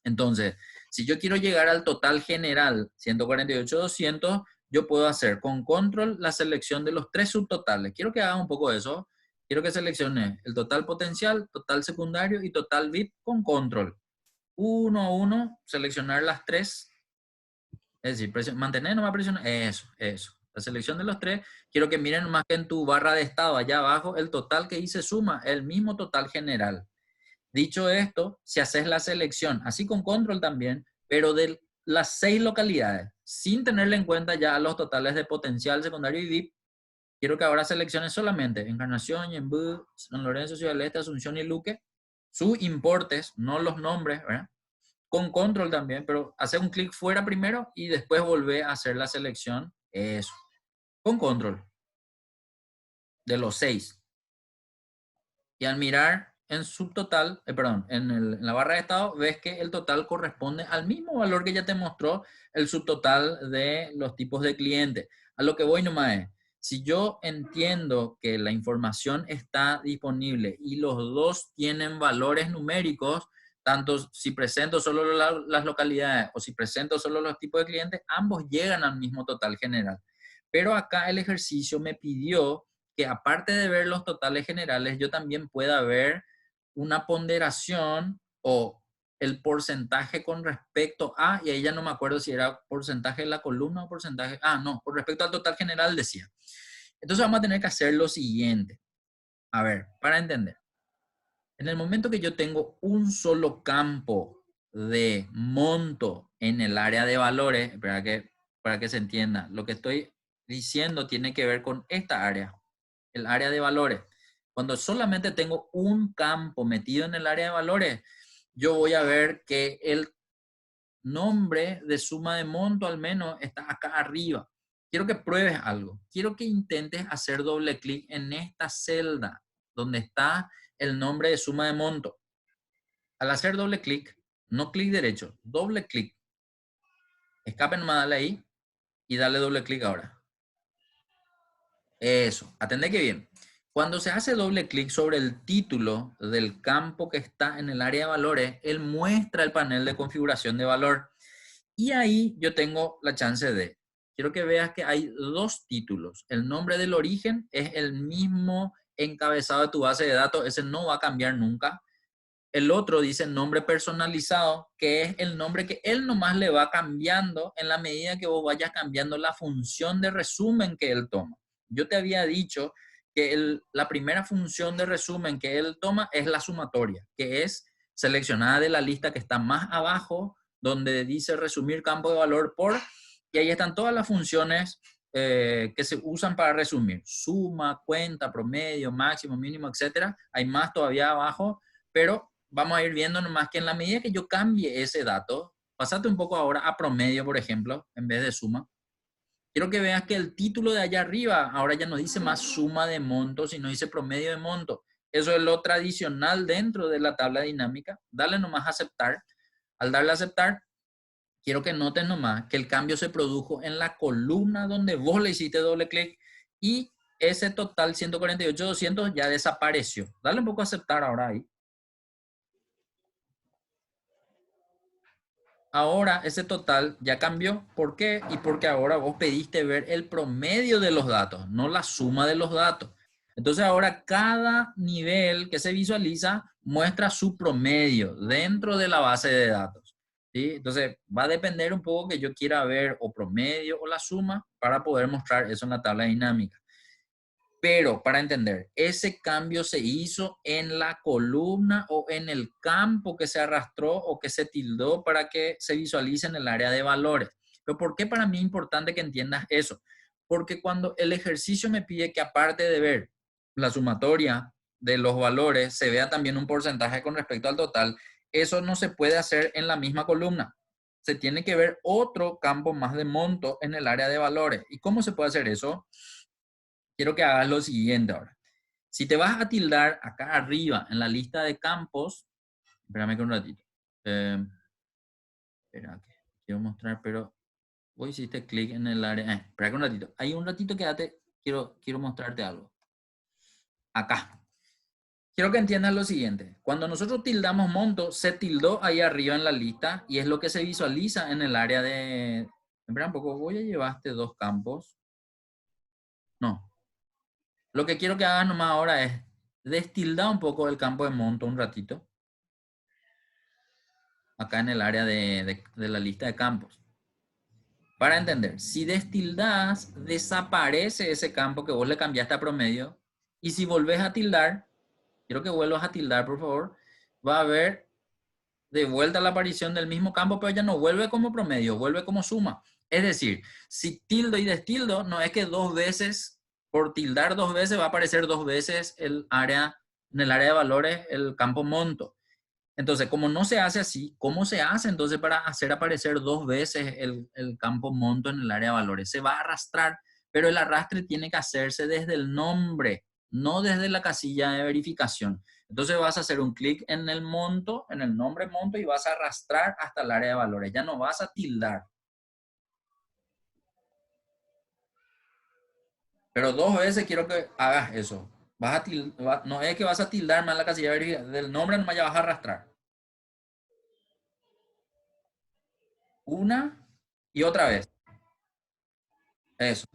Entonces, si yo quiero llegar al total general, 148,200, yo puedo hacer con control la selección de los 3 subtotales. Quiero que haga un poco de eso. Quiero que seleccione el total potencial, total secundario y total VIP con control. Uno a uno, seleccionar las 3. Es decir, mantener, no me presiona. Eso, eso. La selección de los 3. Quiero que miren más que en tu barra de estado, allá abajo, el total que dice suma, el mismo total general. Dicho esto, si haces la selección, así con control también, pero de las 6 localidades, sin tenerle en cuenta ya los totales de potencial secundario y VIP, quiero que ahora selecciones solamente Encarnación, Ñemby, San Lorenzo, Ciudad del Este, Asunción y Luque, sus importes, no los nombres, ¿verdad? Con control también, pero hacer un clic fuera primero y después volver a hacer la selección, eso, con control, de los 6. Y al mirar en subtotal, perdón, en la barra de estado, ves que el total corresponde al mismo valor que ya te mostró el subtotal de los tipos de clientes. A lo que voy nomás es, si yo entiendo que la información está disponible y los dos tienen valores numéricos, tanto si presento solo las localidades o si presento solo los tipos de clientes, ambos llegan al mismo total general. Pero acá el ejercicio me pidió que aparte de ver los totales generales, yo también pueda ver una ponderación o el porcentaje con respecto a, y ahí ya no me acuerdo si era porcentaje de la columna o porcentaje, no, con respecto al total general decía. Entonces vamos a tener que hacer lo siguiente. A ver, para entender. En el momento que yo tengo un solo campo de monto en el área de valores, para que se entienda, lo que estoy diciendo tiene que ver con esta área, el área de valores. Cuando solamente tengo un campo metido en el área de valores, yo voy a ver que el nombre de suma de monto al menos está acá arriba. Quiero que pruebes algo. Quiero que intentes hacer doble clic en esta celda donde está el nombre de suma de monto. Al hacer doble clic, no clic derecho, doble clic. Escape nomás, dale ahí y dale doble clic ahora. Eso, atendé que bien. Cuando se hace doble clic sobre el título del campo que está en el área de valores, él muestra el panel de configuración de valor. Y ahí yo tengo la chance de, quiero que veas que hay 2 títulos. El nombre del origen es el mismo encabezado de tu base de datos, ese no va a cambiar nunca. El otro dice nombre personalizado, que es el nombre que él nomás le va cambiando en la medida que vos vayas cambiando la función de resumen que él toma. Yo te había dicho que la primera función de resumen que él toma es la sumatoria, que es seleccionada de la lista que está más abajo, donde dice resumir campo de valor por, y ahí están todas las funciones que se usan para resumir. Suma, cuenta, promedio, máximo, mínimo, etcétera. Hay más todavía abajo, pero vamos a ir viendo nomás que en la medida que yo cambie ese dato, pasate un poco ahora a promedio, por ejemplo, en vez de suma. Quiero que veas que el título de allá arriba ahora ya no dice más suma de monto, sino dice promedio de monto. Eso es lo tradicional dentro de la tabla dinámica. Dale nomás a aceptar. Al darle a aceptar, quiero que noten nomás que el cambio se produjo en la columna donde vos le hiciste doble clic y ese total 148.200 ya desapareció. Dale un poco a aceptar ahora ahí. Ahora ese total ya cambió. ¿Por qué? Y porque ahora vos pediste ver el promedio de los datos, no la suma de los datos. Entonces ahora cada nivel que se visualiza muestra su promedio dentro de la base de datos. ¿Sí? Entonces va a depender un poco que yo quiera ver o promedio o la suma para poder mostrar eso en la tabla dinámica. Pero para entender, ese cambio se hizo en la columna o en el campo que se arrastró o que se tildó para que se visualice en el área de valores. Pero ¿por qué para mí es importante que entiendas eso? Porque cuando el ejercicio me pide que aparte de ver la sumatoria de los valores, se vea también un porcentaje con respecto al total, eso no se puede hacer en la misma columna. Se tiene que ver otro campo más de monto en el área de valores. ¿Y cómo se puede hacer eso? Quiero que hagas lo siguiente ahora. Si te vas a tildar acá arriba en la lista de campos, espérame que un ratito. Espera, que quiero mostrar, pero vos hiciste clic en el área. Espera que un ratito. Hay un ratito, quédate. Quiero mostrarte algo. Acá. Quiero que entiendas lo siguiente. Cuando nosotros tildamos monto, se tildó ahí arriba en la lista y es lo que se visualiza en el área de... Espera un poco, voy a llevarte dos campos. No. Lo que quiero que hagas nomás ahora es destildar un poco el campo de monto un ratito. Acá en el área de la lista de campos. Para entender, si destildas, desaparece ese campo que vos le cambiaste a promedio. Y si volvés a tildar, quiero que vuelvas a tildar, por favor, va a haber de vuelta la aparición del mismo campo, pero ya no vuelve como promedio, vuelve como suma. Es decir, si tildo y destildo, no es que dos veces, por tildar dos veces, va a aparecer dos veces el área, en el área de valores, el campo monto. Entonces, como no se hace así, ¿cómo se hace entonces para hacer aparecer dos veces el campo monto en el área de valores? Se va a arrastrar, pero el arrastre tiene que hacerse desde el nombre, no desde la casilla de verificación. Entonces vas a hacer un clic en el monto, en el nombre monto y vas a arrastrar hasta el área de valores. Ya no vas a tildar. Pero dos veces quiero que hagas eso. Vas a tildar, no es que vas a tildar más la casilla de verificación. Del nombre nomás ya vas a arrastrar. Una y otra vez. Eso.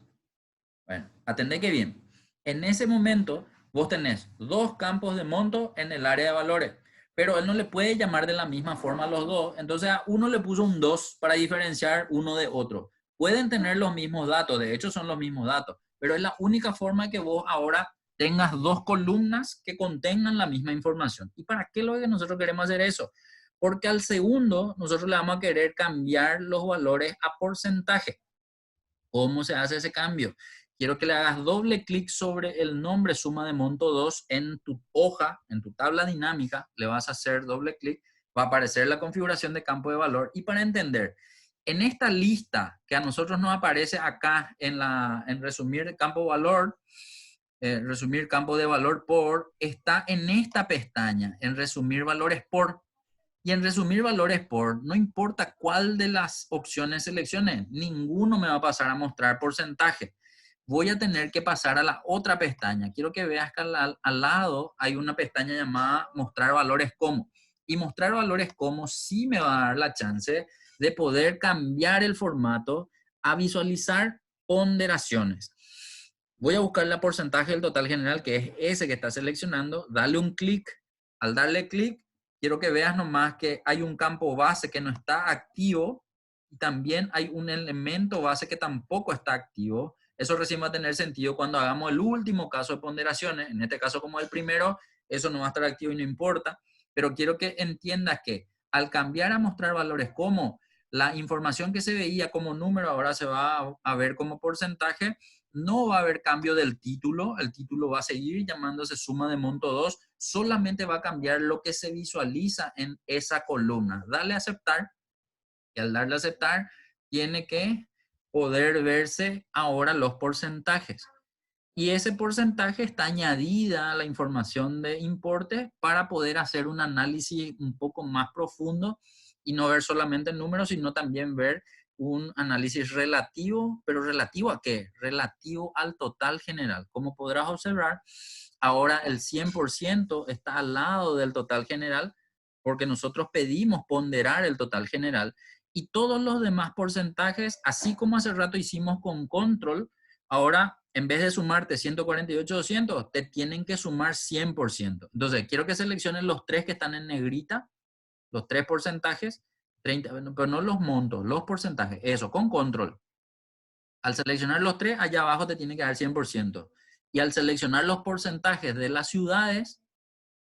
Bueno, atendé que bien. En ese momento, vos tenés dos campos de monto en el área de valores, pero él no le puede llamar de la misma forma a los dos. Entonces, a uno le puso un 2 para diferenciar uno de otro. Pueden tener los mismos datos, de hecho son los mismos datos, pero es la única forma que vos ahora tengas dos columnas que contengan la misma información. ¿Y para qué lo que nosotros queremos hacer eso? Porque al segundo, nosotros le vamos a querer cambiar los valores a porcentaje. ¿Cómo se hace ese cambio? Quiero que le hagas doble clic sobre el nombre suma de monto 2 en tu hoja, en tu tabla dinámica. Le vas a hacer doble clic. Va a aparecer la configuración de campo de valor. Y para entender, en esta lista que a nosotros nos aparece acá en resumir campo valor, resumir campo de valor por, está en esta pestaña, en resumir valores por. Y en resumir valores por, no importa cuál de las opciones seleccione, ninguno me va a pasar a mostrar porcentaje. Voy a tener que pasar a la otra pestaña. Quiero que veas que al lado hay una pestaña llamada mostrar valores como. Y mostrar valores como sí me va a dar la chance de poder cambiar el formato a visualizar ponderaciones. Voy a buscar el porcentaje del total general, que es ese que está seleccionando. Dale un clic. Al darle clic, quiero que veas nomás que hay un campo base que no está activo y también hay un elemento base que tampoco está activo. Eso recién va a tener sentido cuando hagamos el último caso de ponderaciones. En este caso, como el primero, eso no va a estar activo y no importa. Pero quiero que entiendas que al cambiar a mostrar valores como la información que se veía como número ahora se va a ver como porcentaje, no va a haber cambio del título, el título va a seguir llamándose suma de monto 2, solamente va a cambiar lo que se visualiza en esa columna. Dale a aceptar y al darle a aceptar tiene que poder verse ahora los porcentajes. Y ese porcentaje está añadida a la información de importe para poder hacer un análisis un poco más profundo y no ver solamente números, sino también ver un análisis relativo, pero ¿relativo a qué? Relativo al total general. Como podrás observar, ahora el 100% está al lado del total general porque nosotros pedimos ponderar el total general y todos los demás porcentajes, así como hace rato hicimos con control, ahora en vez de sumarte 148, 200, te tienen que sumar 100%. Entonces, quiero que selecciones los tres que están en negrita, los tres porcentajes, 30, pero no los montos, los porcentajes, eso, con control. Al seleccionar los tres, allá abajo te tiene que dar 100%. Y al seleccionar los porcentajes de las ciudades,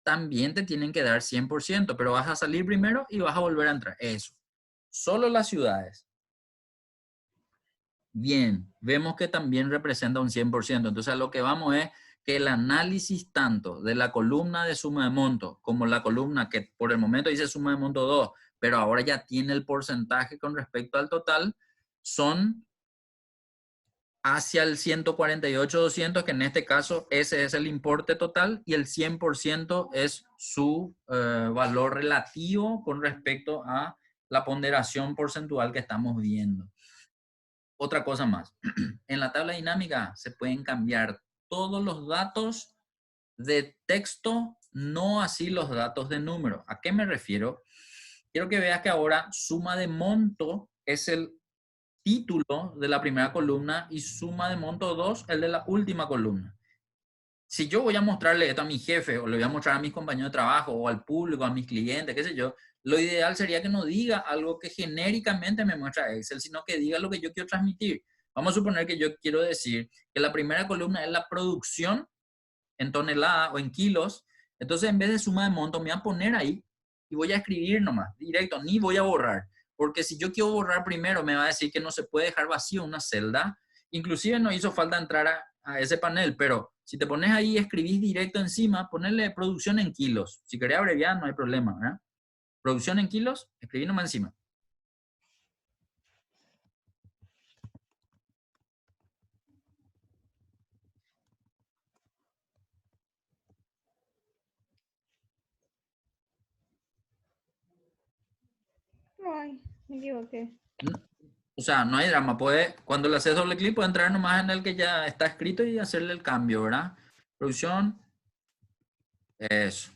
también te tienen que dar 100%, pero vas a salir primero y vas a volver a entrar. Eso. Solo las ciudades. Bien, vemos que también representa un 100%. Entonces, a lo que vamos es que el análisis tanto de la columna de suma de monto como la columna que por el momento dice suma de monto 2, pero ahora ya tiene el porcentaje con respecto al total, son hacia el 148, 200, que en este caso ese es el importe total y el 100% es su valor relativo con respecto a la ponderación porcentual que estamos viendo. Otra cosa más, en la tabla dinámica se pueden cambiar todos los datos de texto, no así los datos de número. ¿A qué me refiero? Quiero que veas que ahora suma de monto es el título de la primera columna y suma de monto 2 el de la última columna. Si yo voy a mostrarle esto a mi jefe o le voy a mostrar a mis compañeros de trabajo o al público, a mis clientes, qué sé yo, lo ideal sería que no diga algo que genéricamente me muestra Excel, sino que diga lo que yo quiero transmitir. Vamos a suponer que yo quiero decir que la primera columna es la producción en toneladas o en kilos. Entonces, en vez de suma de monto, me voy a poner ahí y voy a escribir nomás, directo, ni voy a borrar. Porque si yo quiero borrar primero, me va a decir que no se puede dejar vacío una celda. Inclusive no hizo falta entrar a ese panel, pero si te pones ahí y escribís directo encima, ponerle producción en kilos. Si querés abreviar, no hay problema, ¿verdad? Producción en kilos, escribí nomás encima. Ay, me equivoqué. O sea, no hay drama. Cuando le haces doble clic, puede entrar nomás en el que ya está escrito y hacerle el cambio, ¿verdad? Producción. Eso.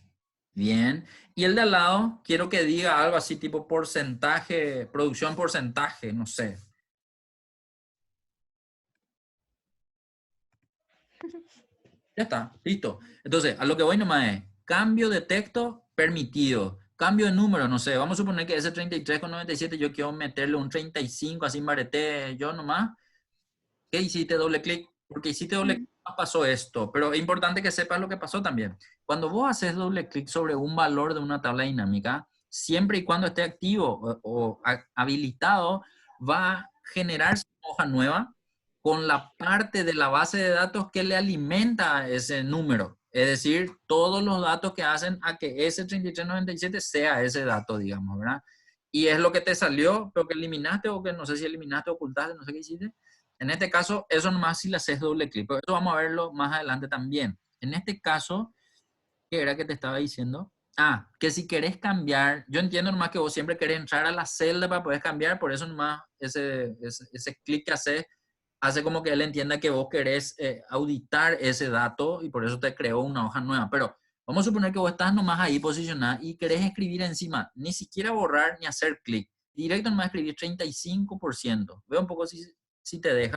Bien. Y el de al lado, quiero que diga algo así tipo porcentaje, producción porcentaje, no sé. Ya está, listo. Entonces, a lo que voy nomás es, cambio de texto permitido. Cambio de número, no sé, vamos a suponer que ese 33,97 yo quiero meterle un 35, así mareté yo nomás. ¿Qué hiciste? Doble clic. Porque hiciste doble clic, pasó esto. Pero es importante que sepas lo que pasó también. Cuando vos haces doble clic sobre un valor de una tabla dinámica, siempre y cuando esté activo o habilitado, va a generarse una hoja nueva con la parte de la base de datos que le alimenta a ese número. Es decir, todos los datos que hacen a que ese 3397 sea ese dato, digamos, ¿verdad? Y es lo que te salió, pero que eliminaste o que no sé si eliminaste, ocultaste, no sé qué hiciste. En este caso, eso nomás si le haces doble clic, pero eso vamos a verlo más adelante también. En este caso, ¿qué era que te estaba diciendo? Ah, que si querés cambiar, yo entiendo nomás que vos siempre querés entrar a la celda para poder cambiar, por eso nomás ese clic que haces hace como que él entienda que vos querés auditar ese dato y por eso te creó una hoja nueva. Pero vamos a suponer que vos estás nomás ahí posicionada y querés escribir encima, ni siquiera borrar ni hacer clic. Directo nomás escribir 35%. Veo un poco si te deja.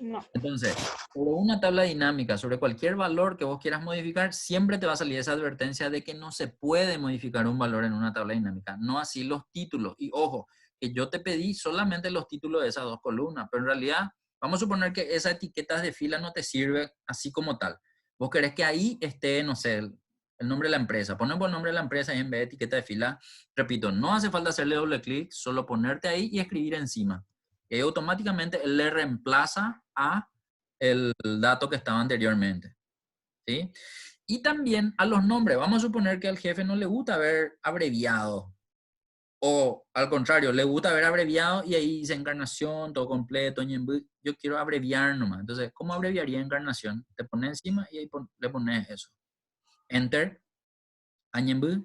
No. Entonces, sobre una tabla dinámica, sobre cualquier valor que vos quieras modificar, siempre te va a salir esa advertencia de que no se puede modificar un valor en una tabla dinámica, no así los títulos. Y ojo, que yo te pedí solamente los títulos de esas dos columnas, pero en realidad, vamos a suponer que esa etiqueta de fila no te sirve así como tal. Vos querés que ahí esté, no sé, el nombre de la empresa. Ponemos el nombre de la empresa y en vez de etiqueta de fila, repito, no hace falta hacerle doble clic, solo ponerte ahí y escribir encima. Y automáticamente él le reemplaza a el dato que estaba anteriormente. ¿Sí? Y también a los nombres. Vamos a suponer que al jefe no le gusta ver abreviado. O al contrario, le gusta ver abreviado y ahí dice encarnación, todo completo, yo quiero abreviar nomás. Entonces, ¿cómo abreviaría encarnación? Te pones encima y ahí le pones eso. Enter, Añembu.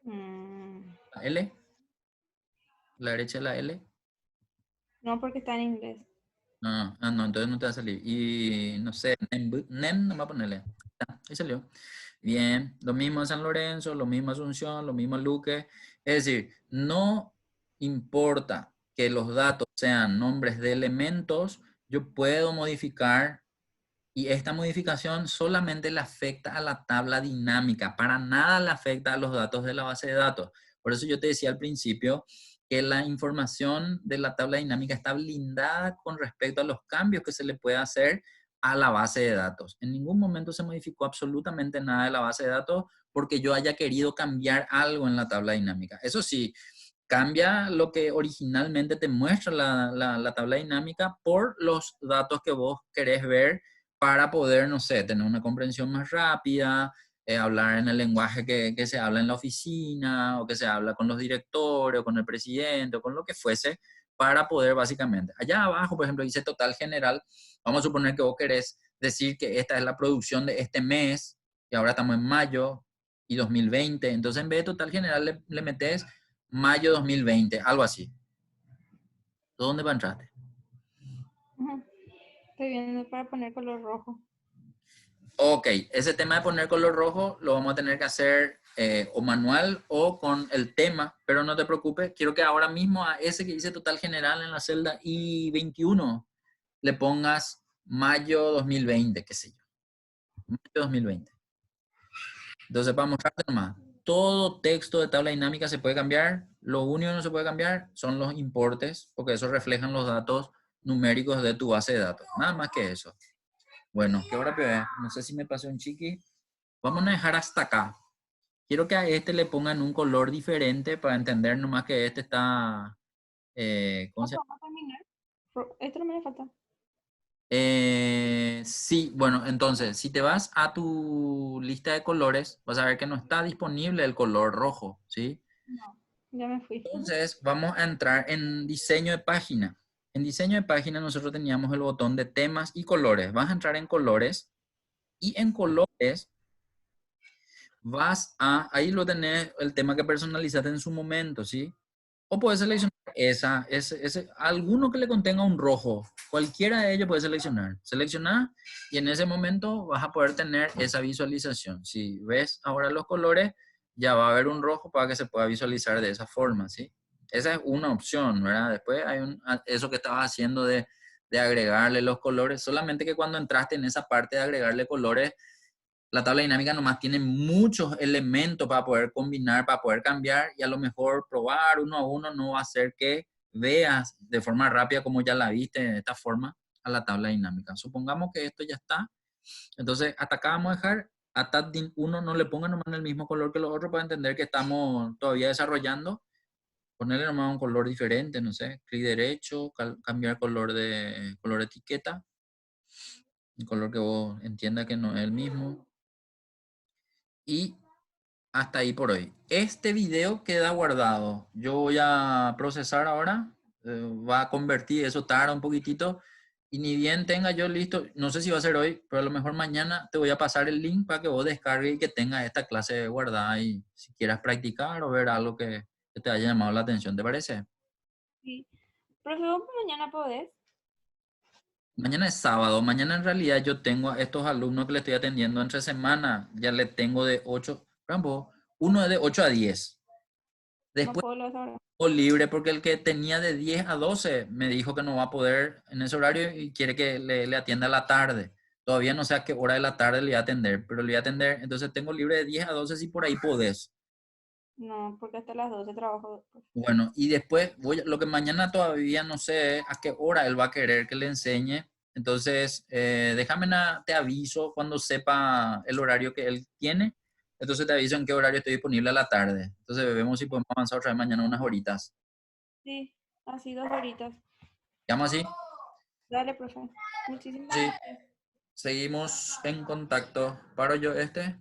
La L, la derecha de la L. No, porque está en inglés. No, entonces no te va a salir. Y no sé, NEM, no va a ponerle. Ahí salió. Bien, lo mismo San Lorenzo, lo mismo Asunción, lo mismo Luque. Es decir, no importa que los datos sean nombres de elementos, yo puedo modificar y esta modificación solamente le afecta a la tabla dinámica, para nada le afecta a los datos de la base de datos. Por eso yo te decía al principio que la información de la tabla dinámica está blindada con respecto a los cambios que se le puede hacer a la base de datos. En ningún momento se modificó absolutamente nada de la base de datos porque yo haya querido cambiar algo en la tabla dinámica. Eso sí, cambia lo que originalmente te muestra la tabla dinámica por los datos que vos querés ver para poder, no sé, tener una comprensión más rápida, hablar en el lenguaje que se habla en la oficina, o que se habla con los directores, o con el presidente, o con lo que fuese, para poder básicamente. Allá abajo, por ejemplo, dice total general. Vamos a suponer que vos querés decir que esta es la producción de este mes, y ahora estamos en mayo y 2020. Entonces, en vez de total general, le metes mayo 2020, algo así. ¿Dónde va a entrar? Ujú. Estoy viendo para poner color rojo. Ok, ese tema de poner color rojo lo vamos a tener que hacer o manual o con el tema, pero no te preocupes, quiero que ahora mismo a ese que dice total general en la celda I21 le pongas mayo 2020, qué sé yo, mayo 2020. Entonces, para mostrarte nomás, todo texto de tabla dinámica se puede cambiar, lo único que no se puede cambiar son los importes, porque eso reflejan los datos numéricos de tu base de datos, nada más que eso. Bueno, ¿qué hora es? No sé si me pasó un chiqui. Vamos a dejar hasta acá. Quiero que a este le pongan un color diferente para entender nomás que este está... ¿cómo se llama? Vamos a terminar. Esto no me falta. Sí, bueno, entonces, si te vas a tu lista de colores, vas a ver que no está disponible el color rojo, ¿sí? No, ya me fui. Entonces, vamos a entrar en diseño de página. En diseño de página nosotros teníamos el botón de temas y colores. Vas a entrar en colores y en colores ahí lo tenés, el tema que personalizaste en su momento, ¿sí? O puedes seleccionar alguno que le contenga un rojo. Cualquiera de ellos puedes seleccionar. Seleccionar y en ese momento vas a poder tener esa visualización. Si ves ahora los colores, ya va a haber un rojo para que se pueda visualizar de esa forma, ¿sí? Esa es una opción, ¿verdad? Después hay eso que estabas haciendo de agregarle los colores. Solamente que cuando entraste en esa parte de agregarle colores, la tabla dinámica nomás tiene muchos elementos para poder combinar, para poder cambiar, y a lo mejor probar uno a uno no va a hacer que veas de forma rápida como ya la viste de esta forma a la tabla dinámica. Supongamos que esto ya está. Entonces, hasta acá vamos a dejar. A tab 1 no le pongan nomás el mismo color que los otros para entender que estamos todavía desarrollando. Ponerle nomás un color diferente, no sé, clic derecho, cambiar color de etiqueta, un color que vos entiendas que no es el mismo. Y hasta ahí por hoy. Este video queda guardado. Yo voy a procesar ahora. Va a convertir, eso tarda un poquitito. Y ni bien tenga yo listo, no sé si va a ser hoy, pero a lo mejor mañana te voy a pasar el link para que vos descargues y que tengas esta clase guardada y si quieras practicar o ver algo que te haya llamado la atención, ¿te parece? Sí. Profe, ¿vos mañana podés? Mañana es sábado. Mañana en realidad yo tengo a estos alumnos que le estoy atendiendo entre semana. Ya le tengo de 8, Rambo, uno es de 8 a 10. No Después puedo lo ahora. libre porque el que tenía de 10 a 12 me dijo que no va a poder en ese horario y quiere que le atienda a la tarde. Todavía no sé a qué hora de la tarde le voy a atender, pero le voy a atender. Entonces tengo libre de 10 a 12 si por ahí podés. No, porque hasta las 12 trabajo después. Bueno, y después lo que mañana todavía no sé es a qué hora él va a querer que le enseñe. Entonces, déjame, te aviso cuando sepa el horario que él tiene. Entonces te aviso en qué horario estoy disponible a la tarde. Entonces vemos si podemos avanzar otra vez mañana unas horitas. Sí, así 2 horitas. ¿Llama así? Dale, profe. Muchísimas Sí. gracias. Seguimos en contacto. Paro yo este.